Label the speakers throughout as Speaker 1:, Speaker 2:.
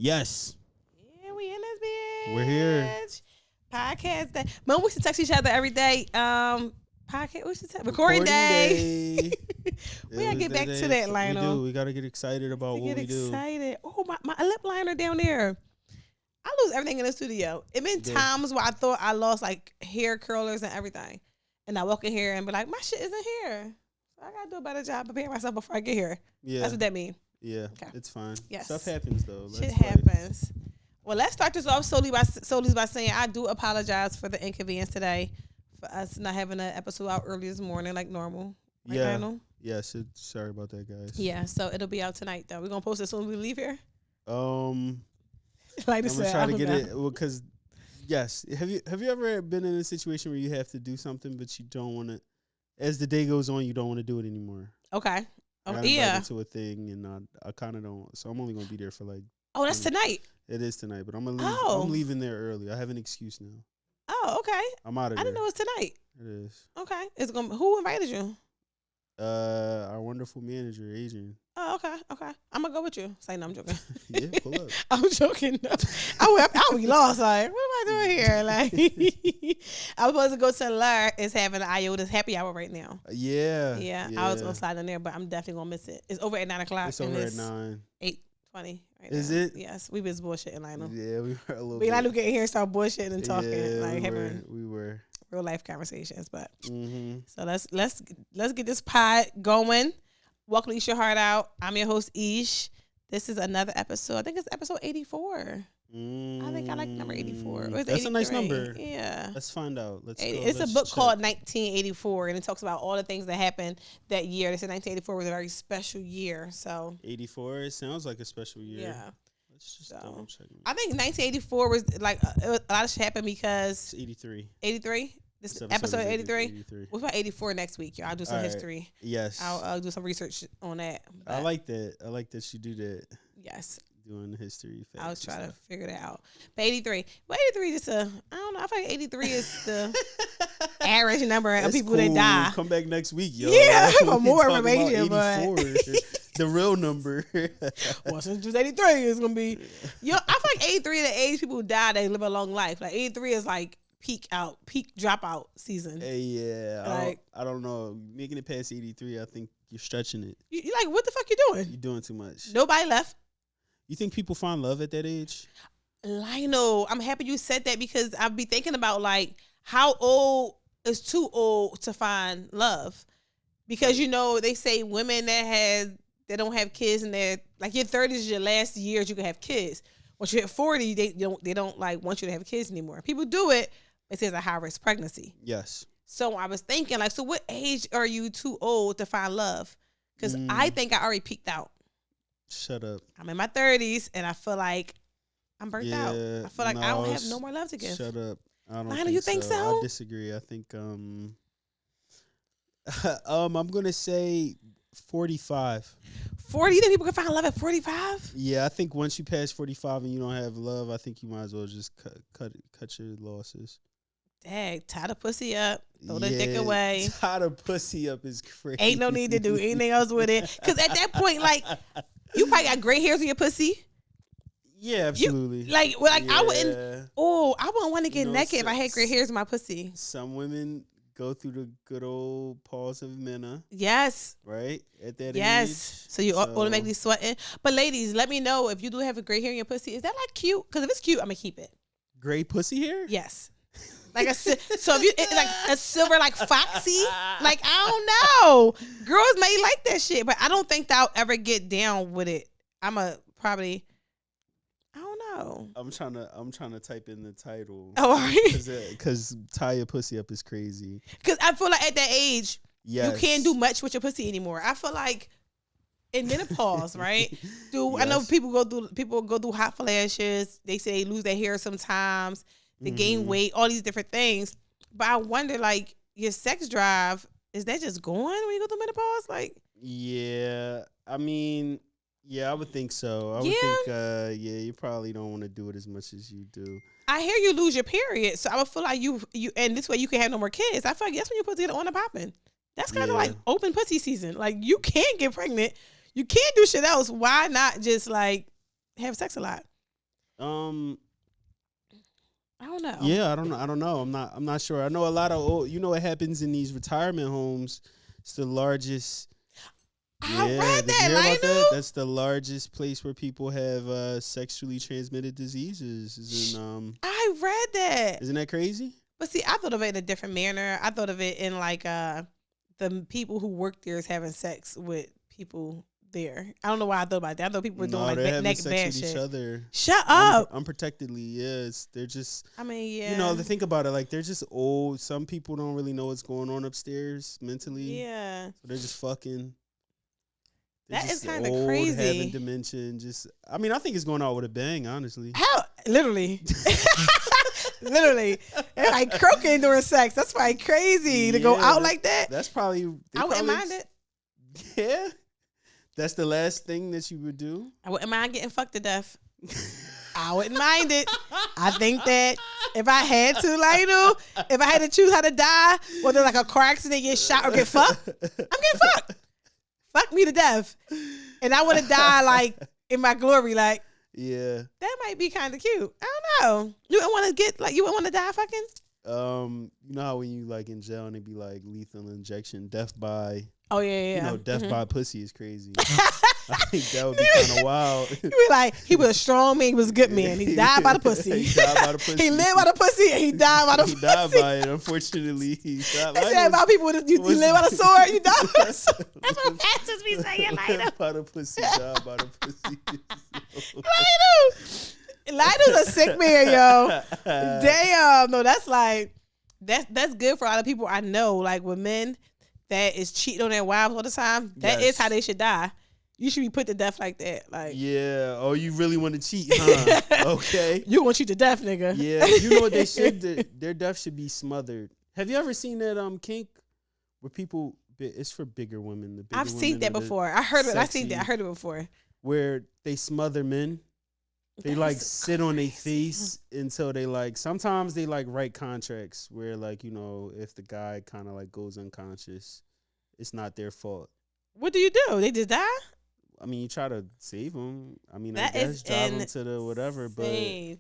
Speaker 1: Yes.
Speaker 2: Yeah, we in this bitch.
Speaker 1: We're here.
Speaker 2: Podcast day. Remember, we used to text each other every day. Podcast. We should text. Recording day. We gotta get back to that, Lionel.
Speaker 1: We do. We gotta get excited about what we do.
Speaker 2: Excited. Oh, my lip liner down there. I lose everything in the studio. It been times where I thought I lost like hair curlers and everything, and I walk in here and be like, my shit isn't here. So I gotta do a better job preparing myself before I get here. Yeah, that's what that means.
Speaker 1: Yeah, okay. It's fine.
Speaker 2: Yes.
Speaker 1: Stuff happens though.
Speaker 2: Shit happens. Well, let's start this off solely by saying I do apologize for the inconvenience today, for us not having an episode out early this morning like normal. Right,
Speaker 1: yeah.
Speaker 2: Lionel?
Speaker 1: Yes. Sorry about that, guys.
Speaker 2: Yeah. So it'll be out tonight though. We're gonna post it as soon as we leave here.
Speaker 1: Like I'm gonna try to get it because yes. Have you ever been in a situation where you have to do something but you don't want to? As the day goes on, you don't want to do it anymore.
Speaker 2: Okay.
Speaker 1: I got invited to a thing, and I kind of don't. So I'm only gonna be there for like.
Speaker 2: Oh, that's tonight.
Speaker 1: It is tonight, but I'm gonna leave. Oh. I'm leaving there early. I have an excuse now.
Speaker 2: Oh, okay.
Speaker 1: I'm out of there.
Speaker 2: I didn't know it was tonight.
Speaker 1: It is.
Speaker 2: Okay. Who invited you?
Speaker 1: Our wonderful manager, Adrian.
Speaker 2: Oh, okay. I'm gonna go with you. Say no, I'm joking.
Speaker 1: Yeah, pull up.
Speaker 2: I'm joking. No. I'll be lost. Like, what am I doing here? Like, I was supposed to go to Lar. It's having an IOTA's happy hour right now.
Speaker 1: Yeah.
Speaker 2: I was gonna slide in there, but I'm definitely gonna miss it. It's over at 9:00.
Speaker 1: It's over at 9.
Speaker 2: 8:20. Right
Speaker 1: is
Speaker 2: now.
Speaker 1: it?
Speaker 2: Yes, we been bullshitting, Lionel.
Speaker 1: Yeah, we were a little.
Speaker 2: We Lionel getting here and start bullshitting and talking,
Speaker 1: we were
Speaker 2: real life conversations. But so let's get this pod going. Welcome to Eat Your Heart Out. I'm your host Ish. This is another episode. I think it's episode 84. I think I like number 84.
Speaker 1: That's 83? A nice number.
Speaker 2: Yeah.
Speaker 1: Let's find out.
Speaker 2: It's a book called 1984, and it talks about all the things that happened that year. They said 1984 was a very special year. So
Speaker 1: 84, it sounds like a special year.
Speaker 2: Yeah.
Speaker 1: Let's just double check.
Speaker 2: I think 1984 was like a lot of shit happened because
Speaker 1: it's 83.
Speaker 2: 83. This episode 83. What about 84 next week? Y'all, I'll do some history.
Speaker 1: Yes.
Speaker 2: I'll do some research on that.
Speaker 1: But I like that. I like that you do that.
Speaker 2: Yes.
Speaker 1: Doing history.
Speaker 2: I'll try to figure that out. But 83. Well, 83 is I don't know. I feel like 83 is the average number of people that die.
Speaker 1: Come back next week, yo.
Speaker 2: Yeah, for more information. But
Speaker 1: the real number.
Speaker 2: Well, since it's 83, it's going to be. I feel like 83 is the age people die, they live a long life. Like 83 is like peak dropout season.
Speaker 1: Hey, yeah. I don't know. Making it past 83, I think you're stretching it.
Speaker 2: You like, what the fuck you doing?
Speaker 1: You're doing too much.
Speaker 2: Nobody left.
Speaker 1: You think people find love at that age?
Speaker 2: Lionel, I'm happy you said that because I'll be thinking about like how old is too old to find love. Because they say women that don't have kids and they're like your 30s is your last years you can have kids. Once you hit 40, they don't like want you to have kids anymore. People do it. It says a high risk pregnancy.
Speaker 1: Yes.
Speaker 2: So I was thinking like, so what age are you too old to find love? Because I think I already peaked out.
Speaker 1: Shut up.
Speaker 2: I'm in my 30s and I feel like I'm burnt out. I feel like I don't have no more love to give.
Speaker 1: Shut up. I don't
Speaker 2: Lionel, you think so?
Speaker 1: I disagree. I think I'm gonna say 45.
Speaker 2: 40? You think people can find love at 45?
Speaker 1: Yeah, I think once you pass 45 and you don't have love, I think you might as well just cut your losses.
Speaker 2: Dang, tie the pussy up, throw the dick away.
Speaker 1: Tie the pussy up is crazy.
Speaker 2: Ain't no need to do anything else with it. Because at that point, like, you probably got gray hairs in your pussy.
Speaker 1: Yeah, absolutely.
Speaker 2: Yeah. I wouldn't want to get naked if I had gray hairs in my pussy.
Speaker 1: Some women go through the good old pause of Mena.
Speaker 2: Yes.
Speaker 1: Right? At that age.
Speaker 2: Yes. So you automatically sweating. But ladies, let me know if you do have a gray hair in your pussy. Is that like cute? Because if it's cute, I'm going to keep it.
Speaker 1: Gray pussy hair?
Speaker 2: Yes. Like so if you like a silver like foxy, like I don't know, girls may like that shit, but I don't think I'll ever get down with it. I don't know.
Speaker 1: I'm trying to type in the title.
Speaker 2: Oh, all right.
Speaker 1: Because tie your pussy up is crazy.
Speaker 2: Because I feel like at that age, you can't do much with your pussy anymore. I feel like in menopause, right? I know people go through hot flashes. They say they lose their hair sometimes. They gain weight, all these different things. But I wonder, like, your sex drive, is that just gone when you go through menopause? Like,
Speaker 1: yeah, I mean, yeah, I would think so. I would think, you probably don't want to do it as much as you do.
Speaker 2: I hear you lose your period, so I would feel like you, and this way you can have no more kids. I feel like that's when you're supposed to get on and popping. That's kind of like open pussy season. Like, you can't get pregnant. You can't do shit else. Why not just, like, have sex a lot? I don't know.
Speaker 1: Yeah, I don't know. I don't know. I'm not sure. I know a lot of what happens in these retirement homes. It's the largest.
Speaker 2: I
Speaker 1: Yeah,
Speaker 2: read
Speaker 1: did you
Speaker 2: that,
Speaker 1: hear about that?
Speaker 2: Lionel.
Speaker 1: That's the largest place where people have sexually transmitted diseases.
Speaker 2: I read that.
Speaker 1: Isn't that crazy?
Speaker 2: But see, I thought of it in a different manner. I thought of it in like the people who work there is having sex with people there. I don't know why I thought about that. I thought people were doing
Speaker 1: No,
Speaker 2: like
Speaker 1: they're having
Speaker 2: naked
Speaker 1: sex
Speaker 2: bad
Speaker 1: with each
Speaker 2: shit.
Speaker 1: other.
Speaker 2: Shut up.
Speaker 1: Unprotectedly, yes. They're just,
Speaker 2: I mean, yeah.
Speaker 1: you know, to think about it, like they're just old. Some people don't really know what's going on upstairs mentally.
Speaker 2: Yeah.
Speaker 1: So they're just fucking. They're
Speaker 2: That is
Speaker 1: just
Speaker 2: kind of
Speaker 1: old,
Speaker 2: crazy.
Speaker 1: Having dementia, and just. I mean, I think it's going out with a bang, honestly.
Speaker 2: How? Literally. Literally. They're like croaking during sex. That's probably crazy to go
Speaker 1: Yeah,
Speaker 2: out like that.
Speaker 1: That's probably.
Speaker 2: I wouldn't mind it.
Speaker 1: Yeah. That's the last thing that you would do.
Speaker 2: I wouldn't mind getting fucked to death. I wouldn't mind it. I think that if I had to, Lionel, if I had to choose how to die, whether like a car accident, get shot, or get fucked, I'm getting fucked. Fuck me to death. And I want to die like in my glory. Like,
Speaker 1: yeah.
Speaker 2: that might be kind of cute. I don't know. You wouldn't want to get like, you wouldn't want to die fucking?
Speaker 1: You know how when you like in jail and they be like lethal injection, death by
Speaker 2: Oh yeah.
Speaker 1: you know, death by pussy is crazy. I think that would be kind of wild.
Speaker 2: You be like, he was a strong man, he was a good man. He died by the pussy.
Speaker 1: He died by the pussy.
Speaker 2: He lived by the pussy and he died by the
Speaker 1: He
Speaker 2: pussy.
Speaker 1: died by it. Unfortunately, he shot.
Speaker 2: They said about people, you live by the sword, you die by the sword. That's what
Speaker 1: was-
Speaker 2: pastors be saying, Lionel.
Speaker 1: by the pussy, died by the pussy.
Speaker 2: Lionel's a sick man, yo. Damn. No, that's like, that's good for a lot of people I know. Like with men that is cheating on their wives all the time, that is how they should die. You should be put to death like that. Like,
Speaker 1: Yeah. Oh, you really want to cheat, huh? Okay.
Speaker 2: you gonna cheat to death, nigga.
Speaker 1: Yeah. You know what they should? Their death should be smothered. Have you ever seen that kink where people? It's for bigger women. The bigger
Speaker 2: I've seen
Speaker 1: women
Speaker 2: that
Speaker 1: are the
Speaker 2: before. I heard it. I seen
Speaker 1: sexy-
Speaker 2: that. I heard it before.
Speaker 1: Where they smother men. They
Speaker 2: That
Speaker 1: like
Speaker 2: is
Speaker 1: sit on their
Speaker 2: crazy.
Speaker 1: face until they like. Sometimes they like write contracts where like, you know, if the guy kind of like goes unconscious, it's not their fault.
Speaker 2: What do you do? They just die?
Speaker 1: I mean, you try to save them. I mean,
Speaker 2: That
Speaker 1: I guess
Speaker 2: is
Speaker 1: drive them to the whatever,
Speaker 2: insane.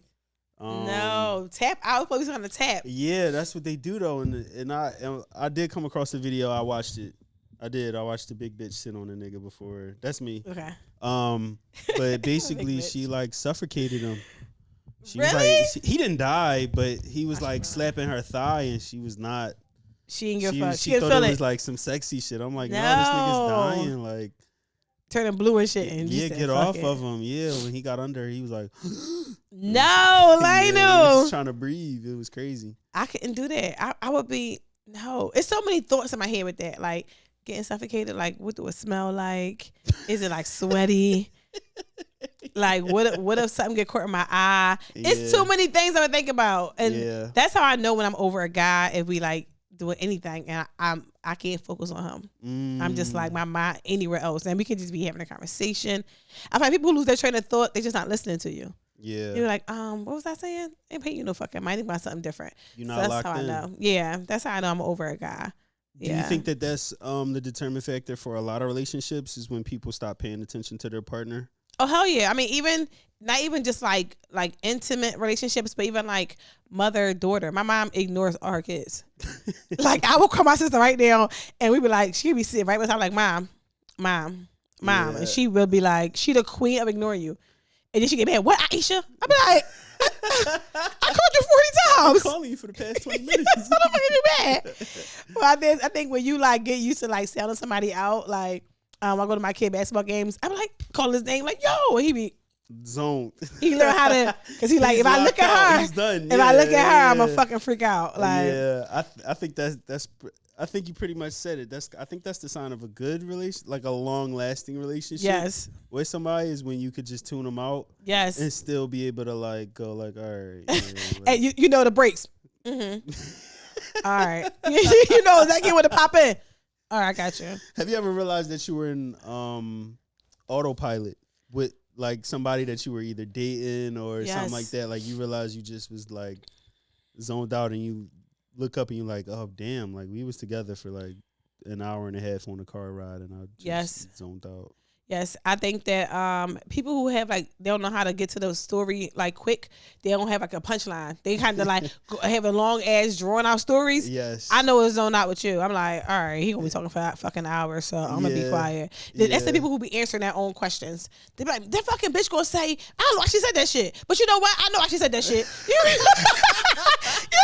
Speaker 1: but
Speaker 2: No, tap. I was supposed on the tap.
Speaker 1: yeah, that's what they do though. And I did come across the video. I watched it. I did. I watched the big bitch sit on a nigga before. That's me.
Speaker 2: Okay.
Speaker 1: But basically,
Speaker 2: bitch.
Speaker 1: she like suffocated him. She
Speaker 2: Really?
Speaker 1: was like, he didn't die, but he was like slapping her thigh, and she was not.
Speaker 2: She didn't give a fuck. She
Speaker 1: She
Speaker 2: didn't
Speaker 1: thought
Speaker 2: feel
Speaker 1: it
Speaker 2: it.
Speaker 1: was like some sexy shit. I'm like, no,
Speaker 2: No.
Speaker 1: this nigga's dying. Like,
Speaker 2: Turning blue and shit. And you
Speaker 1: yeah,
Speaker 2: said,
Speaker 1: get
Speaker 2: "Fuck
Speaker 1: off
Speaker 2: it."
Speaker 1: of him. Yeah, when he got under, he was like,
Speaker 2: No,
Speaker 1: yeah, he
Speaker 2: Lionel.
Speaker 1: was trying to breathe. It was crazy.
Speaker 2: I couldn't do that. I would be no. It's so many thoughts in my head with that. Like getting suffocated. Like what do it smell like? Is it like sweaty? Like what if something get caught in my eye? It's
Speaker 1: Yeah.
Speaker 2: too many things I would think about, and
Speaker 1: Yeah.
Speaker 2: that's how I know when I'm over a guy. If we like doing anything, and I can't focus on him. I'm just like my mind anywhere else, and we can just be having a conversation. I find people who lose their train of thought. They just not listening to you.
Speaker 1: Yeah.
Speaker 2: You're like, what was I saying? Ain't paying you no fucking mind. Think about something different.
Speaker 1: You're
Speaker 2: So
Speaker 1: not
Speaker 2: that's
Speaker 1: locked
Speaker 2: how
Speaker 1: in.
Speaker 2: I know. Yeah, that's how I know I'm over a guy.
Speaker 1: Do
Speaker 2: Yeah.
Speaker 1: you think that that's the determinant factor for a lot of relationships is when people stop paying attention to their partner?
Speaker 2: Oh hell yeah! I mean, even not even just like intimate relationships, but even like mother daughter. My mom ignores all her kids. Like I will call my sister right now, and we be like, she'd be sitting right beside, I'm like, mom,
Speaker 1: Yeah.
Speaker 2: and she will be like, she the queen of ignoring you, and then she get mad. What, Aisha? I be like, I called you 40
Speaker 1: I'm
Speaker 2: times.
Speaker 1: calling you for the past 20 minutes.
Speaker 2: So the fuck you mad? Well, I think when you like get used to like sounding somebody out, like I go to my kid basketball games, I'm like calling his name, like yo, and he be
Speaker 1: Zoned.
Speaker 2: he learn how to, cause he like
Speaker 1: He's
Speaker 2: if I look
Speaker 1: locked out.
Speaker 2: at
Speaker 1: He's
Speaker 2: her,
Speaker 1: done.
Speaker 2: if I look at her, I'm
Speaker 1: Yeah.
Speaker 2: gonna fucking freak out. Like
Speaker 1: yeah, I think that's I think you pretty much said it. I think that's the sign of a good relation, like a long lasting relationship.
Speaker 2: yes,
Speaker 1: With somebody is when you could just tune them out
Speaker 2: yes,
Speaker 1: and still be able to like go like, all right. Yeah, like,
Speaker 2: and you know the breaks. All right, you know exactly when to pop in. All right, I got you.
Speaker 1: have you ever realized that you were in autopilot with like somebody that you were either dating or
Speaker 2: Yes.
Speaker 1: something like that? Like you realized you just was like zoned out and you look up and you're like, oh damn, like we was together for like an hour and a half on a car ride and I just
Speaker 2: Yes.
Speaker 1: zoned out.
Speaker 2: Yes, I think that people who have like they don't know how to get to the story like quick. They don't have like a punchline. They kind of like have a long ass drawn out stories.
Speaker 1: Yes.
Speaker 2: I know it's zone out with you. I'm like, all right, he gonna be talking for that fucking hour, so I'm gonna be quiet. That's the people who be answering their own questions. They be like, that fucking bitch gonna say, I don't know why she said that shit, but you know what? I know why she said that shit. You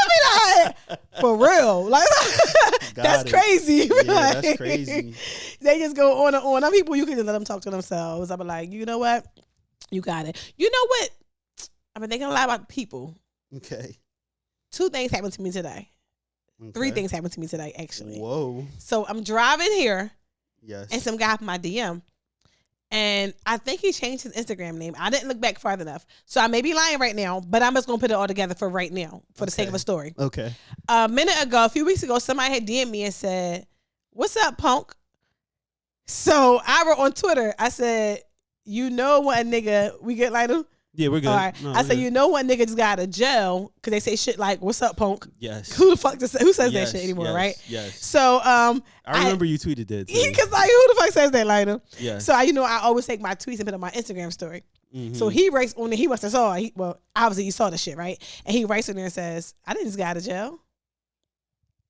Speaker 2: be like, for real, like that's crazy.
Speaker 1: Yeah,
Speaker 2: Like,
Speaker 1: that's crazy.
Speaker 2: They just go on and on. Some people you can just let them talk to themselves. I'm like, you know what? You got it. You know what? I've been thinking a lot about people.
Speaker 1: Okay.
Speaker 2: 2 things happened to me today.
Speaker 1: Okay.
Speaker 2: 3 things happened to me today, actually.
Speaker 1: Whoa.
Speaker 2: So I'm driving here,
Speaker 1: Yes.
Speaker 2: and some guy in my DM, and I think he changed his Instagram name. I didn't look back far enough, so I may be lying right now, but I'm just gonna put it all together for right now, for the sake of a story.
Speaker 1: Okay.
Speaker 2: A few weeks ago, somebody had DM'd me and said, "What's up, punk?" So I wrote on Twitter, I said, "You know what, nigga? We get like them."
Speaker 1: Yeah, we're good.
Speaker 2: All right.
Speaker 1: No,
Speaker 2: I said, you know what, nigga just got out of jail because they say shit like, "What's up, punk?"
Speaker 1: Yes.
Speaker 2: Who the fuck who says
Speaker 1: Yes,
Speaker 2: that shit anymore,
Speaker 1: yes,
Speaker 2: right?
Speaker 1: Yes.
Speaker 2: So
Speaker 1: I remember you tweeted that too.
Speaker 2: because like, who the fuck says that, like them?
Speaker 1: Yeah.
Speaker 2: So I always take my tweets and put on my Instagram story.
Speaker 1: Mhm.
Speaker 2: So he writes on there. He must have saw. Well, obviously he saw the shit, right? And he writes on there and says, "I didn't just get out of jail.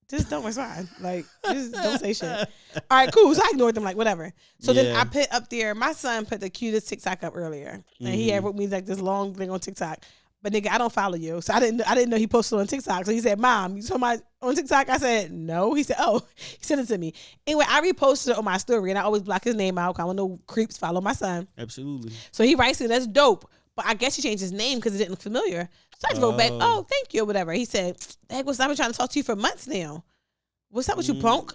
Speaker 2: Just don't respond. Like, just don't say shit." All right, cool. So I ignored them, like, whatever. So then
Speaker 1: Yeah.
Speaker 2: I put up there, my son put the cutest TikTok up earlier. And he had wrote me like this long thing on TikTok. But nigga, I don't follow you. So I didn't know he posted on TikTok. So he said, "Mom, you saw my on TikTok?" I said, "No." He said, "Oh." He sent it to me. Anyway, I reposted it on my story, and I always block his name out because I don't know creeps follow my son.
Speaker 1: Absolutely.
Speaker 2: So he writes it, "That's dope." But I guess he changed his name because it didn't look familiar. So I just wrote back, "Oh, thank you," or whatever. He said, "Heck, I've been trying to talk to you for months now. What's up with you, punk?"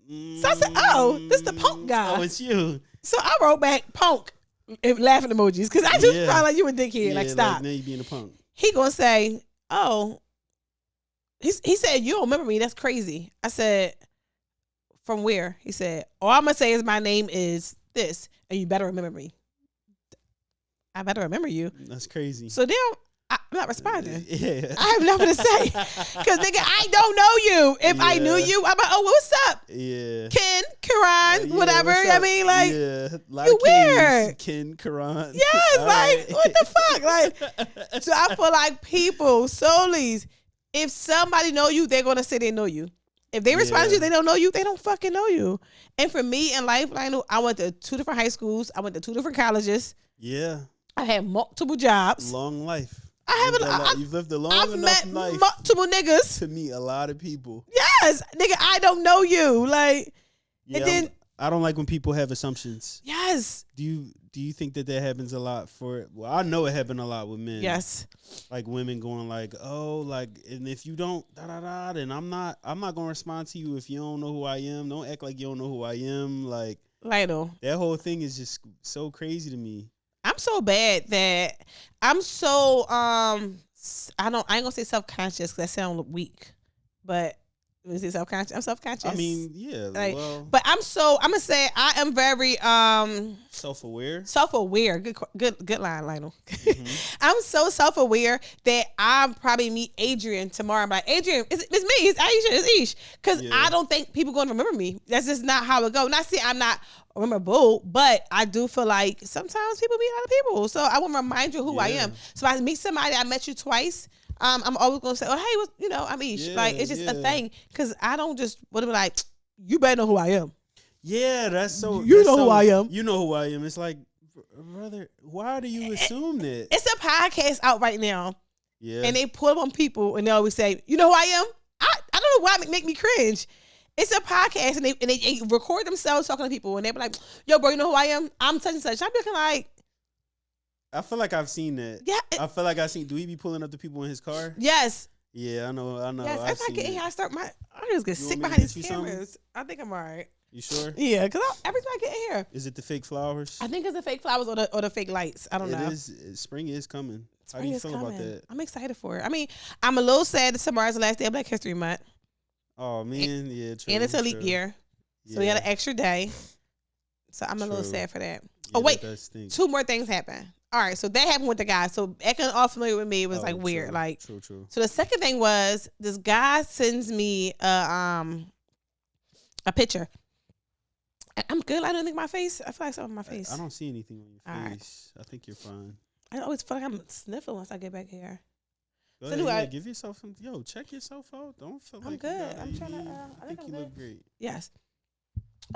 Speaker 2: So I said, "Oh, this the punk guy."
Speaker 1: Oh, it's you.
Speaker 2: So I wrote back, "Punk," and laughing emojis because I just
Speaker 1: Yeah.
Speaker 2: felt like you a dickhead.
Speaker 1: Yeah,
Speaker 2: Like, stop.
Speaker 1: Like, now you being a punk.
Speaker 2: He gonna say, "Oh," he said, "You don't remember me? That's crazy." I said, "From where?" He said, "All I'm gonna say is my name is this, and you better remember me." I better remember you.
Speaker 1: That's crazy.
Speaker 2: So then I'm not responding.
Speaker 1: Yeah.
Speaker 2: I have nothing to say because nigga, I don't know you. If I knew
Speaker 1: Yeah.
Speaker 2: you, I'm like, "Oh, what's up,
Speaker 1: Yeah.
Speaker 2: Ken, Karan,
Speaker 1: Yeah,
Speaker 2: whatever."
Speaker 1: what's
Speaker 2: I
Speaker 1: up?
Speaker 2: mean, like,
Speaker 1: yeah. Lot
Speaker 2: you
Speaker 1: of Kens.
Speaker 2: weird.
Speaker 1: Ken, Karan.
Speaker 2: yes,
Speaker 1: All
Speaker 2: like
Speaker 1: right.
Speaker 2: what the fuck, like. So I feel like people, soulies, if somebody know you, they're gonna say they know you. If they respond to
Speaker 1: Yeah.
Speaker 2: you, they don't know you. They don't fucking know you. And for me in life, I went to 2 different high schools. I went to 2 different colleges.
Speaker 1: Yeah.
Speaker 2: I had multiple jobs.
Speaker 1: Long life.
Speaker 2: You've
Speaker 1: lived a long
Speaker 2: I've
Speaker 1: enough
Speaker 2: met
Speaker 1: life
Speaker 2: multiple niggas.
Speaker 1: to meet a lot of people.
Speaker 2: Yes, nigga, I don't know you. Like,
Speaker 1: Yeah,
Speaker 2: and then
Speaker 1: I don't like when people have assumptions.
Speaker 2: yes,
Speaker 1: Do you think that happens a lot for? Well, I know it happened a lot with men.
Speaker 2: yes,
Speaker 1: Like women going like, "Oh, like, and if you don't then I'm not gonna respond to you if you don't know who I am. Don't act like you don't know who I am." Like
Speaker 2: Lionel.
Speaker 1: that whole thing is just so crazy to me.
Speaker 2: I'm so bad that I'm so I ain't gonna say self-conscious because that sounds weak, but when you say self-conscious, I'm self-conscious.
Speaker 1: I mean, yeah,
Speaker 2: like,
Speaker 1: well,
Speaker 2: but I'm gonna say I am very
Speaker 1: self-aware.
Speaker 2: self-aware. Good line, Lionel.
Speaker 1: Mhm.
Speaker 2: I'm so self-aware that I'm probably meet Adrian tomorrow. I'm like, "Adrian, it's me, it's Aisha, it's Ish," because
Speaker 1: Yeah.
Speaker 2: I don't think people gonna remember me. That's just not how it goes. Not saying I'm not memorable, but I do feel like sometimes people meet other people, so I want to remind you who I
Speaker 1: Yeah.
Speaker 2: am. So if I meet somebody I met you twice, I'm always gonna say, "Oh, hey, I'm Ish."
Speaker 1: Yeah,
Speaker 2: Like, it's just a
Speaker 1: yeah.
Speaker 2: thing because I don't just want to be like, "You better know who I am."
Speaker 1: Yeah, that's so.
Speaker 2: You
Speaker 1: that's
Speaker 2: know who
Speaker 1: so-
Speaker 2: I am.
Speaker 1: You know who I am. It's like, brother, why do you assume that?
Speaker 2: It's a podcast out right now.
Speaker 1: Yeah,
Speaker 2: And they pull up on people and they always say, "You know who I am?" I don't know why it make me cringe. It's a podcast and they record themselves talking to people and they be like, "Yo, bro, you know who I am? I'm such and such." I'm looking like,
Speaker 1: I feel like I've seen that.
Speaker 2: yeah,
Speaker 1: I feel like I've seen. Do he be pulling up the people in his car?
Speaker 2: yes,
Speaker 1: Yeah, I know.
Speaker 2: yes.
Speaker 1: I've
Speaker 2: Every time I
Speaker 1: seen
Speaker 2: get in
Speaker 1: it.
Speaker 2: here, I just get
Speaker 1: You
Speaker 2: sick
Speaker 1: want me to
Speaker 2: behind these
Speaker 1: get you something?
Speaker 2: cameras. I think I'm all right.
Speaker 1: You sure?
Speaker 2: Yeah, because every time I get in here,
Speaker 1: Is it the fake flowers?
Speaker 2: I think it's the fake flowers or the fake lights. I don't know.
Speaker 1: It is. Spring is coming. How do
Speaker 2: Spring
Speaker 1: you
Speaker 2: is
Speaker 1: feel
Speaker 2: coming.
Speaker 1: about that?
Speaker 2: I'm excited for it. I mean, I'm a little sad that tomorrow's the last day of Black History Month.
Speaker 1: Oh man, yeah, true.
Speaker 2: And it's a leap
Speaker 1: true.
Speaker 2: year. So we got an extra day. So I'm a little
Speaker 1: True.
Speaker 2: sad for that.
Speaker 1: Yeah,
Speaker 2: wait.
Speaker 1: that does stink.
Speaker 2: 2 more things happen. All right, so that happened with the guy. So acting all familiar with me was
Speaker 1: Oh,
Speaker 2: like weird.
Speaker 1: true,
Speaker 2: Like,
Speaker 1: true.
Speaker 2: so the second thing was this guy sends me a picture I'm good. I don't think my face. I feel like something on my face.
Speaker 1: I don't see anything on your
Speaker 2: All
Speaker 1: face. I think you're fine.
Speaker 2: I always feel like I'm sniffing once I get back here.
Speaker 1: Go
Speaker 2: So
Speaker 1: ahead,
Speaker 2: do I-
Speaker 1: give yourself some. Yo, check yourself out. Don't feel
Speaker 2: I'm
Speaker 1: like
Speaker 2: good.
Speaker 1: You gotta,
Speaker 2: I'm trying to,
Speaker 1: I
Speaker 2: I
Speaker 1: think
Speaker 2: think
Speaker 1: you
Speaker 2: I'm
Speaker 1: look great.
Speaker 2: Yes.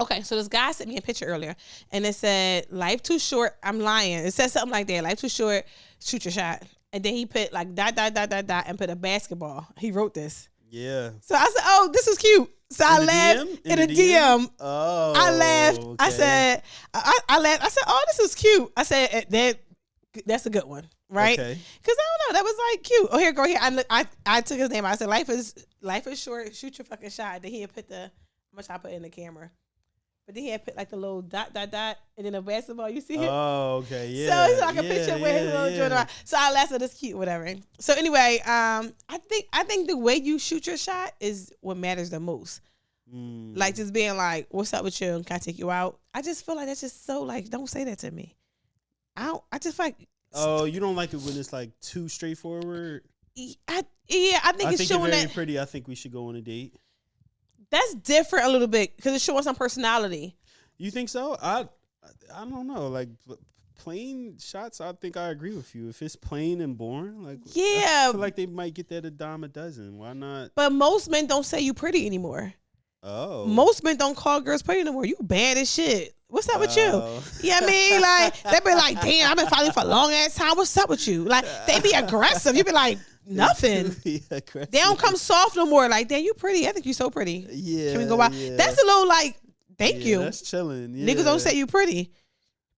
Speaker 2: Okay, so this guy sent me a picture earlier, and it said, "Life too short." I'm lying. It said something like that. Life too short. Shoot your shot. And then he put like dot dot dot dot dot and put a basketball. He wrote this.
Speaker 1: Yeah.
Speaker 2: So I said, "Oh, this is cute." So I laughed in a DM.
Speaker 1: Oh.
Speaker 2: I laughed.
Speaker 1: Okay.
Speaker 2: I said, I laughed. I said, "Oh, this is cute." I said, that's a good one, right?"
Speaker 1: Okay.
Speaker 2: Because I don't know, that was like cute. Oh, here, go here. I took his name. I said, life is short. Shoot your fucking shot." Then he had put how much I put in the camera. But then he had put like the little dot dot dot and then a basketball. You see it?
Speaker 1: Oh, okay. Yeah.
Speaker 2: So it's like a picture with his little joint around. So I laughed at this cute, whatever. So anyway, I think the way you shoot your shot is what matters the most. Like just being like, "What's up with you? Can I take you out?" I just feel like that's just so like, don't say that to me. I just feel like.
Speaker 1: Oh, you don't like it when it's like too straightforward?
Speaker 2: I think it's showing
Speaker 1: you're very
Speaker 2: that
Speaker 1: pretty. I think we should go on a date.
Speaker 2: that's different a little bit because it's showing some personality.
Speaker 1: You think so? I don't know. Like plain shots, I think I agree with you. If it's plain and boring, like
Speaker 2: Yeah.
Speaker 1: I feel like they might get that a dime a dozen. Why not?
Speaker 2: But most men don't say you pretty anymore.
Speaker 1: Oh,
Speaker 2: Most men don't call girls pretty anymore. You bad as shit. What's up with you?
Speaker 1: Oh.
Speaker 2: Yeah, I mean, like they be like, "Damn, I've been fighting for a long ass time. What's up with you?" Like they be aggressive. You be like, "Nothing."
Speaker 1: Yeah,
Speaker 2: They don't come soft no more. Like, "Damn, you pretty. I think you so pretty.
Speaker 1: Yeah,
Speaker 2: Can we go out?"
Speaker 1: yeah.
Speaker 2: That's a little like, thank you.
Speaker 1: That's chilling. Yeah.
Speaker 2: Niggas don't say you pretty.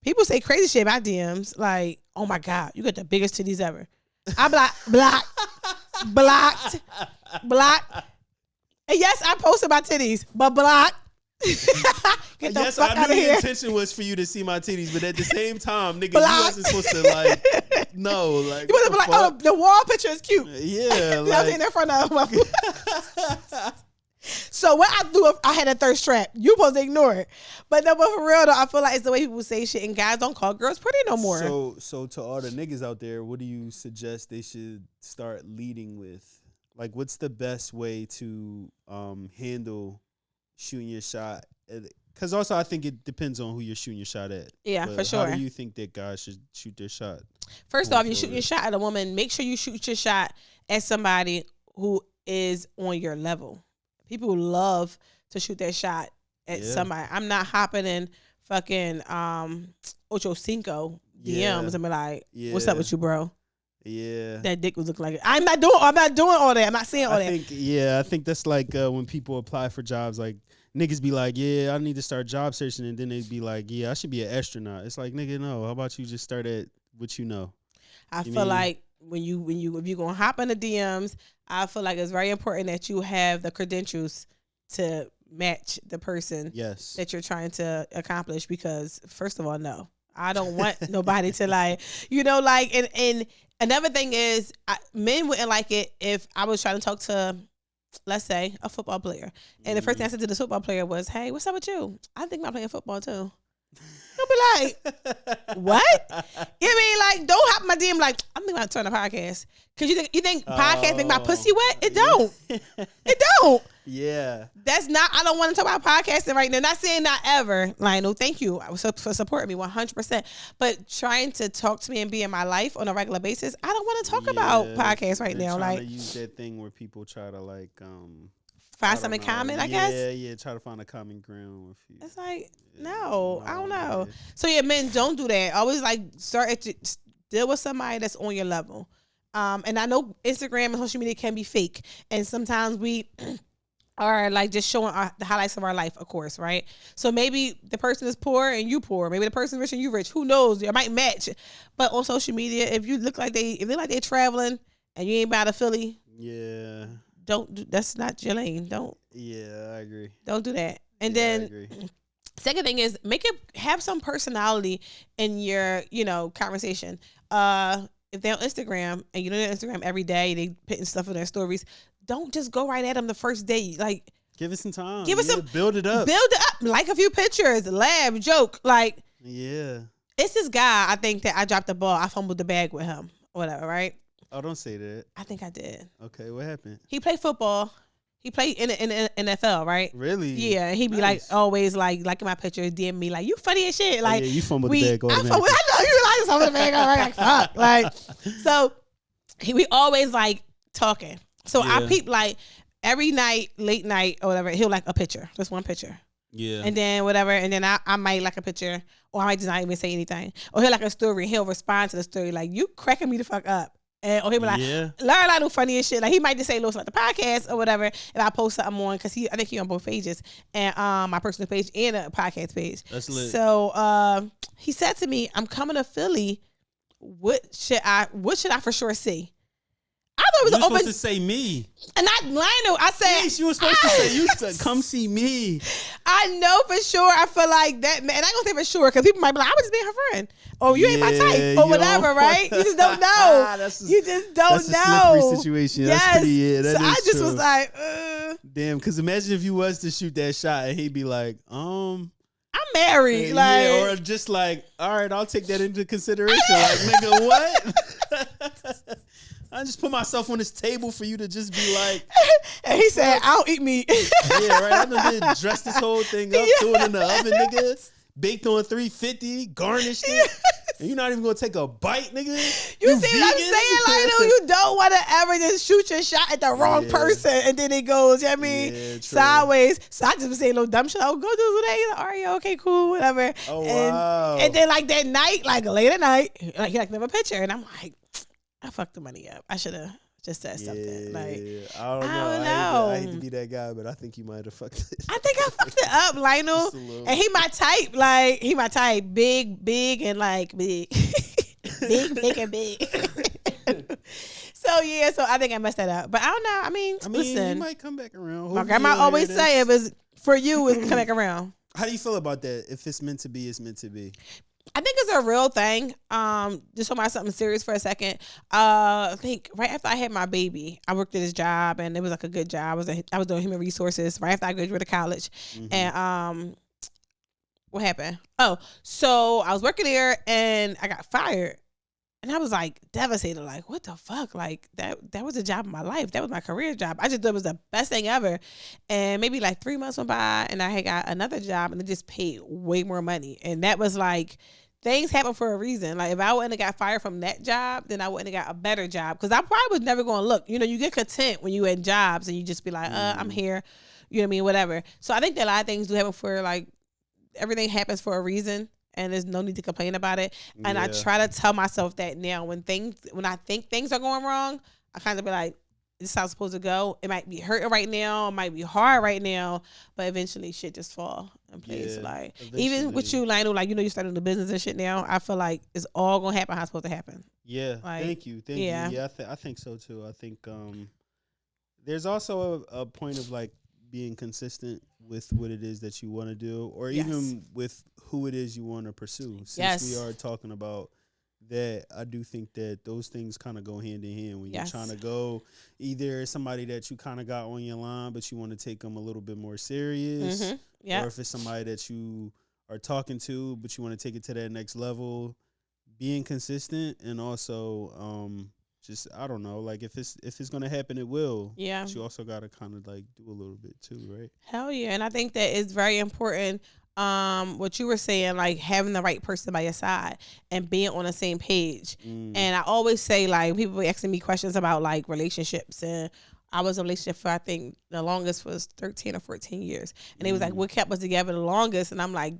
Speaker 2: People say crazy shit in my DMs. Like, "Oh my God, you got the biggest titties ever." I be like, blocked. And yes, I posted my titties, but blocked. Get the
Speaker 1: Yes,
Speaker 2: fuck
Speaker 1: I
Speaker 2: out
Speaker 1: knew
Speaker 2: of
Speaker 1: the
Speaker 2: here.
Speaker 1: intention was for you to see my titties, but at the same time, nigga,
Speaker 2: Block.
Speaker 1: you wasn't supposed to like. No, like.
Speaker 2: You wasn't
Speaker 1: what
Speaker 2: like,
Speaker 1: the
Speaker 2: "Oh,
Speaker 1: fuck?
Speaker 2: the wall picture is cute."
Speaker 1: Yeah,
Speaker 2: You know,
Speaker 1: like.
Speaker 2: in front of my So what I do if I had a thirst trap, you supposed to ignore it. But no, but for real though, I feel like it's the way people say shit, and guys don't call girls pretty no more.
Speaker 1: So to all the niggas out there, what do you suggest they should start leading with? Like, what's the best way to handle shooting your shot? Because also, I think it depends on who you're shooting your shot at.
Speaker 2: Yeah,
Speaker 1: But
Speaker 2: for sure.
Speaker 1: How do you think that guys should shoot their shot?
Speaker 2: First
Speaker 1: going
Speaker 2: off, you're shooting your
Speaker 1: forward?
Speaker 2: shot at a woman. Make sure you shoot your shot at somebody who is on your level. People love to shoot their shot at
Speaker 1: Yeah.
Speaker 2: somebody. I'm not hopping in fucking Ocho Cinco DMs
Speaker 1: Yeah.
Speaker 2: and be like, "What's up
Speaker 1: Yeah.
Speaker 2: with you, bro?"
Speaker 1: Yeah.
Speaker 2: That dick was looking like it. I'm not doing all that. I'm not saying all that.
Speaker 1: I think that's like when people apply for jobs, like niggas be like, "Yeah, I need to start job searching," and then they be like, "Yeah, I should be an astronaut." It's like, nigga, no. How about you just start at what you know?
Speaker 2: I
Speaker 1: You
Speaker 2: feel
Speaker 1: mean-
Speaker 2: like if you're gonna hop in the DMs, I feel like it's very important that you have the credentials to match the person
Speaker 1: Yes.
Speaker 2: that you're trying to accomplish. Because first of all, no, I don't want nobody to like, like, and another thing is men wouldn't like it if I was trying to talk to, let's say, a football player, and the first thing I said to the football player was, "Hey, what's up with you? I think about playing football too." You'll be like, "What?" You mean like, don't hop in my DM like, "I'm thinking about starting a podcast." Because you think podcast make my pussy wet? It don't. It don't.
Speaker 1: Yeah.
Speaker 2: That's not. I don't want to talk about podcasting right now. Not saying not ever. Like, no, thank you for supporting me 100%. But trying to talk to me and be in my life on a regular basis, I don't want to talk about podcasts right
Speaker 1: They're
Speaker 2: now.
Speaker 1: trying
Speaker 2: Like,
Speaker 1: to use that thing where people try to like
Speaker 2: find
Speaker 1: I
Speaker 2: something
Speaker 1: don't know.
Speaker 2: common, I guess.
Speaker 1: Yeah, try to find a common ground with you.
Speaker 2: It's like, no, I don't know.
Speaker 1: yeah.
Speaker 2: So yeah, men, don't do that. Always like deal with somebody that's on your level. And I know Instagram and social media can be fake, and sometimes we are like just showing the highlights of our life, of course, right? So maybe the person is poor and you poor. Maybe the person is rich and you rich. Who knows? It might match. But on social media, if they're traveling and you ain't about to Philly,
Speaker 1: Yeah.
Speaker 2: that's not your lane. Don't
Speaker 1: Yeah, I agree.
Speaker 2: do that. And
Speaker 1: Yeah, I
Speaker 2: then
Speaker 1: agree.
Speaker 2: second thing is have some personality in your, conversation. If they're on Instagram and you know they're on Instagram every day, they putting stuff in their stories, don't just go right at them the first day. Like,
Speaker 1: Give it some time.
Speaker 2: Give it some-
Speaker 1: build it up.
Speaker 2: build it up, like a few pictures, laugh, joke. Like,
Speaker 1: Yeah.
Speaker 2: it's this guy, I think, that I dropped the ball. I fumbled the bag with him or whatever, right?
Speaker 1: Oh, don't say that.
Speaker 2: I think I did.
Speaker 1: Okay, what happened?
Speaker 2: He played football. He played in the NFL, right?
Speaker 1: Really?
Speaker 2: Yeah, and he be
Speaker 1: Nice.
Speaker 2: like always like liking my pictures, DM me like you funny as shit.
Speaker 1: Oh,
Speaker 2: Like
Speaker 1: yeah, you fumbled the bag
Speaker 2: I
Speaker 1: automatically.
Speaker 2: know you like something the bag already. Like fuck, like so we always like talking. So I
Speaker 1: Yeah.
Speaker 2: peep like every night, late night or whatever. He'll like a picture, just one picture,
Speaker 1: Yeah.
Speaker 2: and then whatever, and then I might like a picture, or I might just not even say anything, or he'll like a story. He'll respond to the story like you cracking me the fuck up. And, or he'll be like,
Speaker 1: Yeah.
Speaker 2: Larry Lionel funny as shit. Like he might just say little like the podcast or whatever. If I post something on, because I think he on both pages, and my personal page and a podcast page.
Speaker 1: That's lit.
Speaker 2: So he said to me, "I'm coming to Philly. What should I for sure see?" I thought it was
Speaker 1: You
Speaker 2: an
Speaker 1: were
Speaker 2: open,
Speaker 1: supposed to say me.
Speaker 2: and not Lionel. I said,
Speaker 1: Yes, you were supposed to say you said, come see me.
Speaker 2: I know for sure. I feel like that, man. And I ain't gonna say for sure because people might be like, I was just being her friend, or you ain't my
Speaker 1: Yeah,
Speaker 2: type,
Speaker 1: you
Speaker 2: or whatever,
Speaker 1: don't
Speaker 2: right? You
Speaker 1: want-
Speaker 2: just don't know.
Speaker 1: That's a-
Speaker 2: You just don't
Speaker 1: That's a
Speaker 2: know.
Speaker 1: slippery situation.
Speaker 2: Yes.
Speaker 1: That's pretty, yeah, that
Speaker 2: so I
Speaker 1: is
Speaker 2: just
Speaker 1: true.
Speaker 2: was like,
Speaker 1: Damn, because imagine if you was to shoot that shot and he'd be like,
Speaker 2: I'm married. Like,
Speaker 1: yeah, or just like, all right, I'll take that into consideration. Like, nigga, what? I just put myself on this table for you to just be like,
Speaker 2: and he said, I don't eat meat.
Speaker 1: yeah, right. I done did dress this whole thing up, threw it in the oven, nigga. Baked on 350, garnished it. And you're not even gonna take a bite, nigga.
Speaker 2: You see what I'm
Speaker 1: vegan?
Speaker 2: saying, Lionel? You don't want to ever just shoot your shot at the wrong
Speaker 1: Yeah.
Speaker 2: person, and then it goes, you know what I mean,
Speaker 1: Yeah, true.
Speaker 2: sideways. So I just been saying little dumb shit. Oh, go do today. Like, all right, yeah, okay, cool, whatever.
Speaker 1: Oh,
Speaker 2: and,
Speaker 1: wow.
Speaker 2: And then like that night, like late at night, like he like never picture, and I'm like, I fucked the money up. I should have just said something. Like
Speaker 1: I don't know. I hate to be that guy, but I think you might have fucked it.
Speaker 2: I think I fucked it up, Lionel.
Speaker 1: Just a little.
Speaker 2: And he my type. Like he my type. Big, and like big. big, and big. So I think I messed that up. But I don't know. I mean,
Speaker 1: he
Speaker 2: listen.
Speaker 1: might come back around.
Speaker 2: My
Speaker 1: Hopefully
Speaker 2: grandma
Speaker 1: you'll hear
Speaker 2: always
Speaker 1: this.
Speaker 2: say if it's for you, it's come back around.
Speaker 1: How do you feel about that? If it's meant to be, it's meant to be.
Speaker 2: I think it's a real thing. Just talking about something serious for a second. I think right after I had my baby, I worked at this job and it was like a good job. I was doing human resources right after I graduated college. And what happened? Oh, so I was working there and I got fired. And I was like devastated, like, what the fuck? Like that was a job of my life. That was my career job. I just thought it was the best thing ever. And maybe like 3 months went by and I had got another job and it just paid way more money. And that was like, things happen for a reason. Like if I wouldn't have got fired from that job, then I wouldn't have got a better job. Cause I probably was never going to look. You know, you get content when you in jobs and you just be like, I'm here. You know what I mean? Whatever. So I think that a lot of things do happen for like, everything happens for a reason. And there's no need to complain about it. And I try to tell myself that now when I think things are going wrong, I kind of be like, this is how it's supposed to go. It might be hurting right now. It might be hard right now. But eventually shit just fall in place.
Speaker 1: Yeah,
Speaker 2: like
Speaker 1: eventually.
Speaker 2: even with you, Lionel, like, you know, you started the business and shit now. I feel like it's all going to happen how it's supposed to happen.
Speaker 1: Yeah,
Speaker 2: Like,
Speaker 1: thank you.
Speaker 2: yeah.
Speaker 1: Yeah, I think so too. I think there's also a point of like being consistent with what it is that you want to do, or
Speaker 2: Yes.
Speaker 1: even with who it is you want to pursue. Since
Speaker 2: Yes.
Speaker 1: we are talking about that, I do think that those things kind of go hand in hand when
Speaker 2: Yes.
Speaker 1: you're trying to go either somebody that you kind of got on your line, but you want to take them a little bit more serious,
Speaker 2: Yeah.
Speaker 1: or if it's somebody that you are talking to, but you want to take it to that next level. Being consistent and also just I don't know, like if it's gonna happen, it will.
Speaker 2: Yeah.
Speaker 1: But you also gotta kind of like do a little bit too, right?
Speaker 2: Hell yeah. And I think that it's very important, what you were saying, like having the right person by your side and being on the same page. And I always say, like, people be asking me questions about like relationships, and I was in a relationship for, I think the longest was 13 or 14 years. And they was like, what kept us together the longest? And I'm like,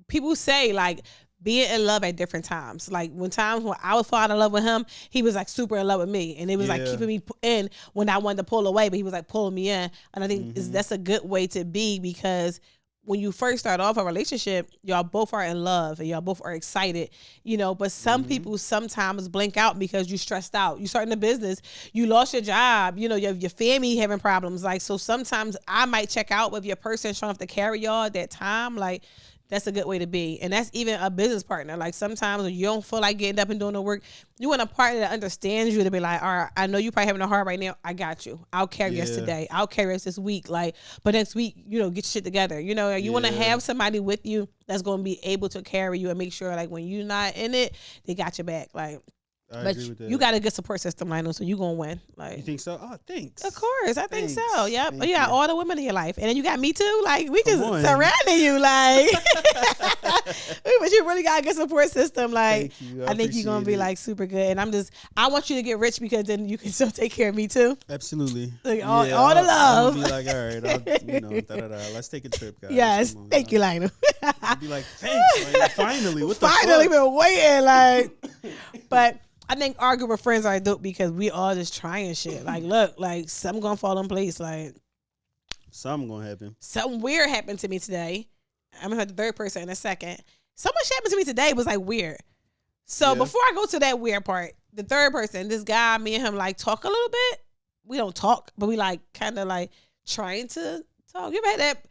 Speaker 2: people say like being in love at different times. Like when I was falling in love with him, he was like super in love with me. And it was like
Speaker 1: Yeah.
Speaker 2: keeping me in when I wanted to pull away, but he was like pulling me in. And I think that's a good way to be, because when you first start off a relationship, y'all both are in love and y'all both are excited, you know, but some people sometimes blink out because you stressed out. You starting a business, you lost your job, you know, your family having problems. Like, so sometimes I might check out with your person showing up to carry y'all at that time. Like, that's a good way to be. And that's even a business partner. Like sometimes when you don't feel like getting up and doing the work, you want a partner that understands you, to be like, all right, I know you're probably having a hard right now. I got you. I'll carry us
Speaker 1: Yeah.
Speaker 2: today. I'll carry us this week. Like, but next week, you know, get your shit together. You know, you want to have somebody with you that's going to be able to carry you and make sure like when you're not in it, they got your back. Like,
Speaker 1: I
Speaker 2: But
Speaker 1: agree with that.
Speaker 2: you got a good support system, Lionel, so you gonna win. Like,
Speaker 1: You think so? Oh, thanks.
Speaker 2: of course, I think so.
Speaker 1: Thanks.
Speaker 2: Yep.
Speaker 1: Thank
Speaker 2: You got
Speaker 1: you.
Speaker 2: all the women in your life, and then you got me too. Like, we just
Speaker 1: Come on.
Speaker 2: surrounding you. Like, but you really got a good support system. Like,
Speaker 1: Thank you.
Speaker 2: I think you're gonna be
Speaker 1: appreciate it.
Speaker 2: like super good. And I want you to get rich because then you can still take care of me too.
Speaker 1: Absolutely.
Speaker 2: Like, all the love.
Speaker 1: I'll be like, all right, let's take a trip, guys.
Speaker 2: Yes,
Speaker 1: Come on,
Speaker 2: thank you, Lionel.
Speaker 1: I'll be like, thanks. Like, finally, what the
Speaker 2: Finally,
Speaker 1: fuck?
Speaker 2: been waiting. Like, but I think our group of friends are dope because we all just trying shit. Like, look, like something gonna fall in place. Like,
Speaker 1: Something gonna happen.
Speaker 2: something weird happened to me today. I'm gonna have the third person in a second. So much happened to me today was like weird. So
Speaker 1: Yeah.
Speaker 2: before I go to that weird part, the third person, this guy, me and him like talk a little bit. We don't talk, but we like kind of like trying to talk. You ever had that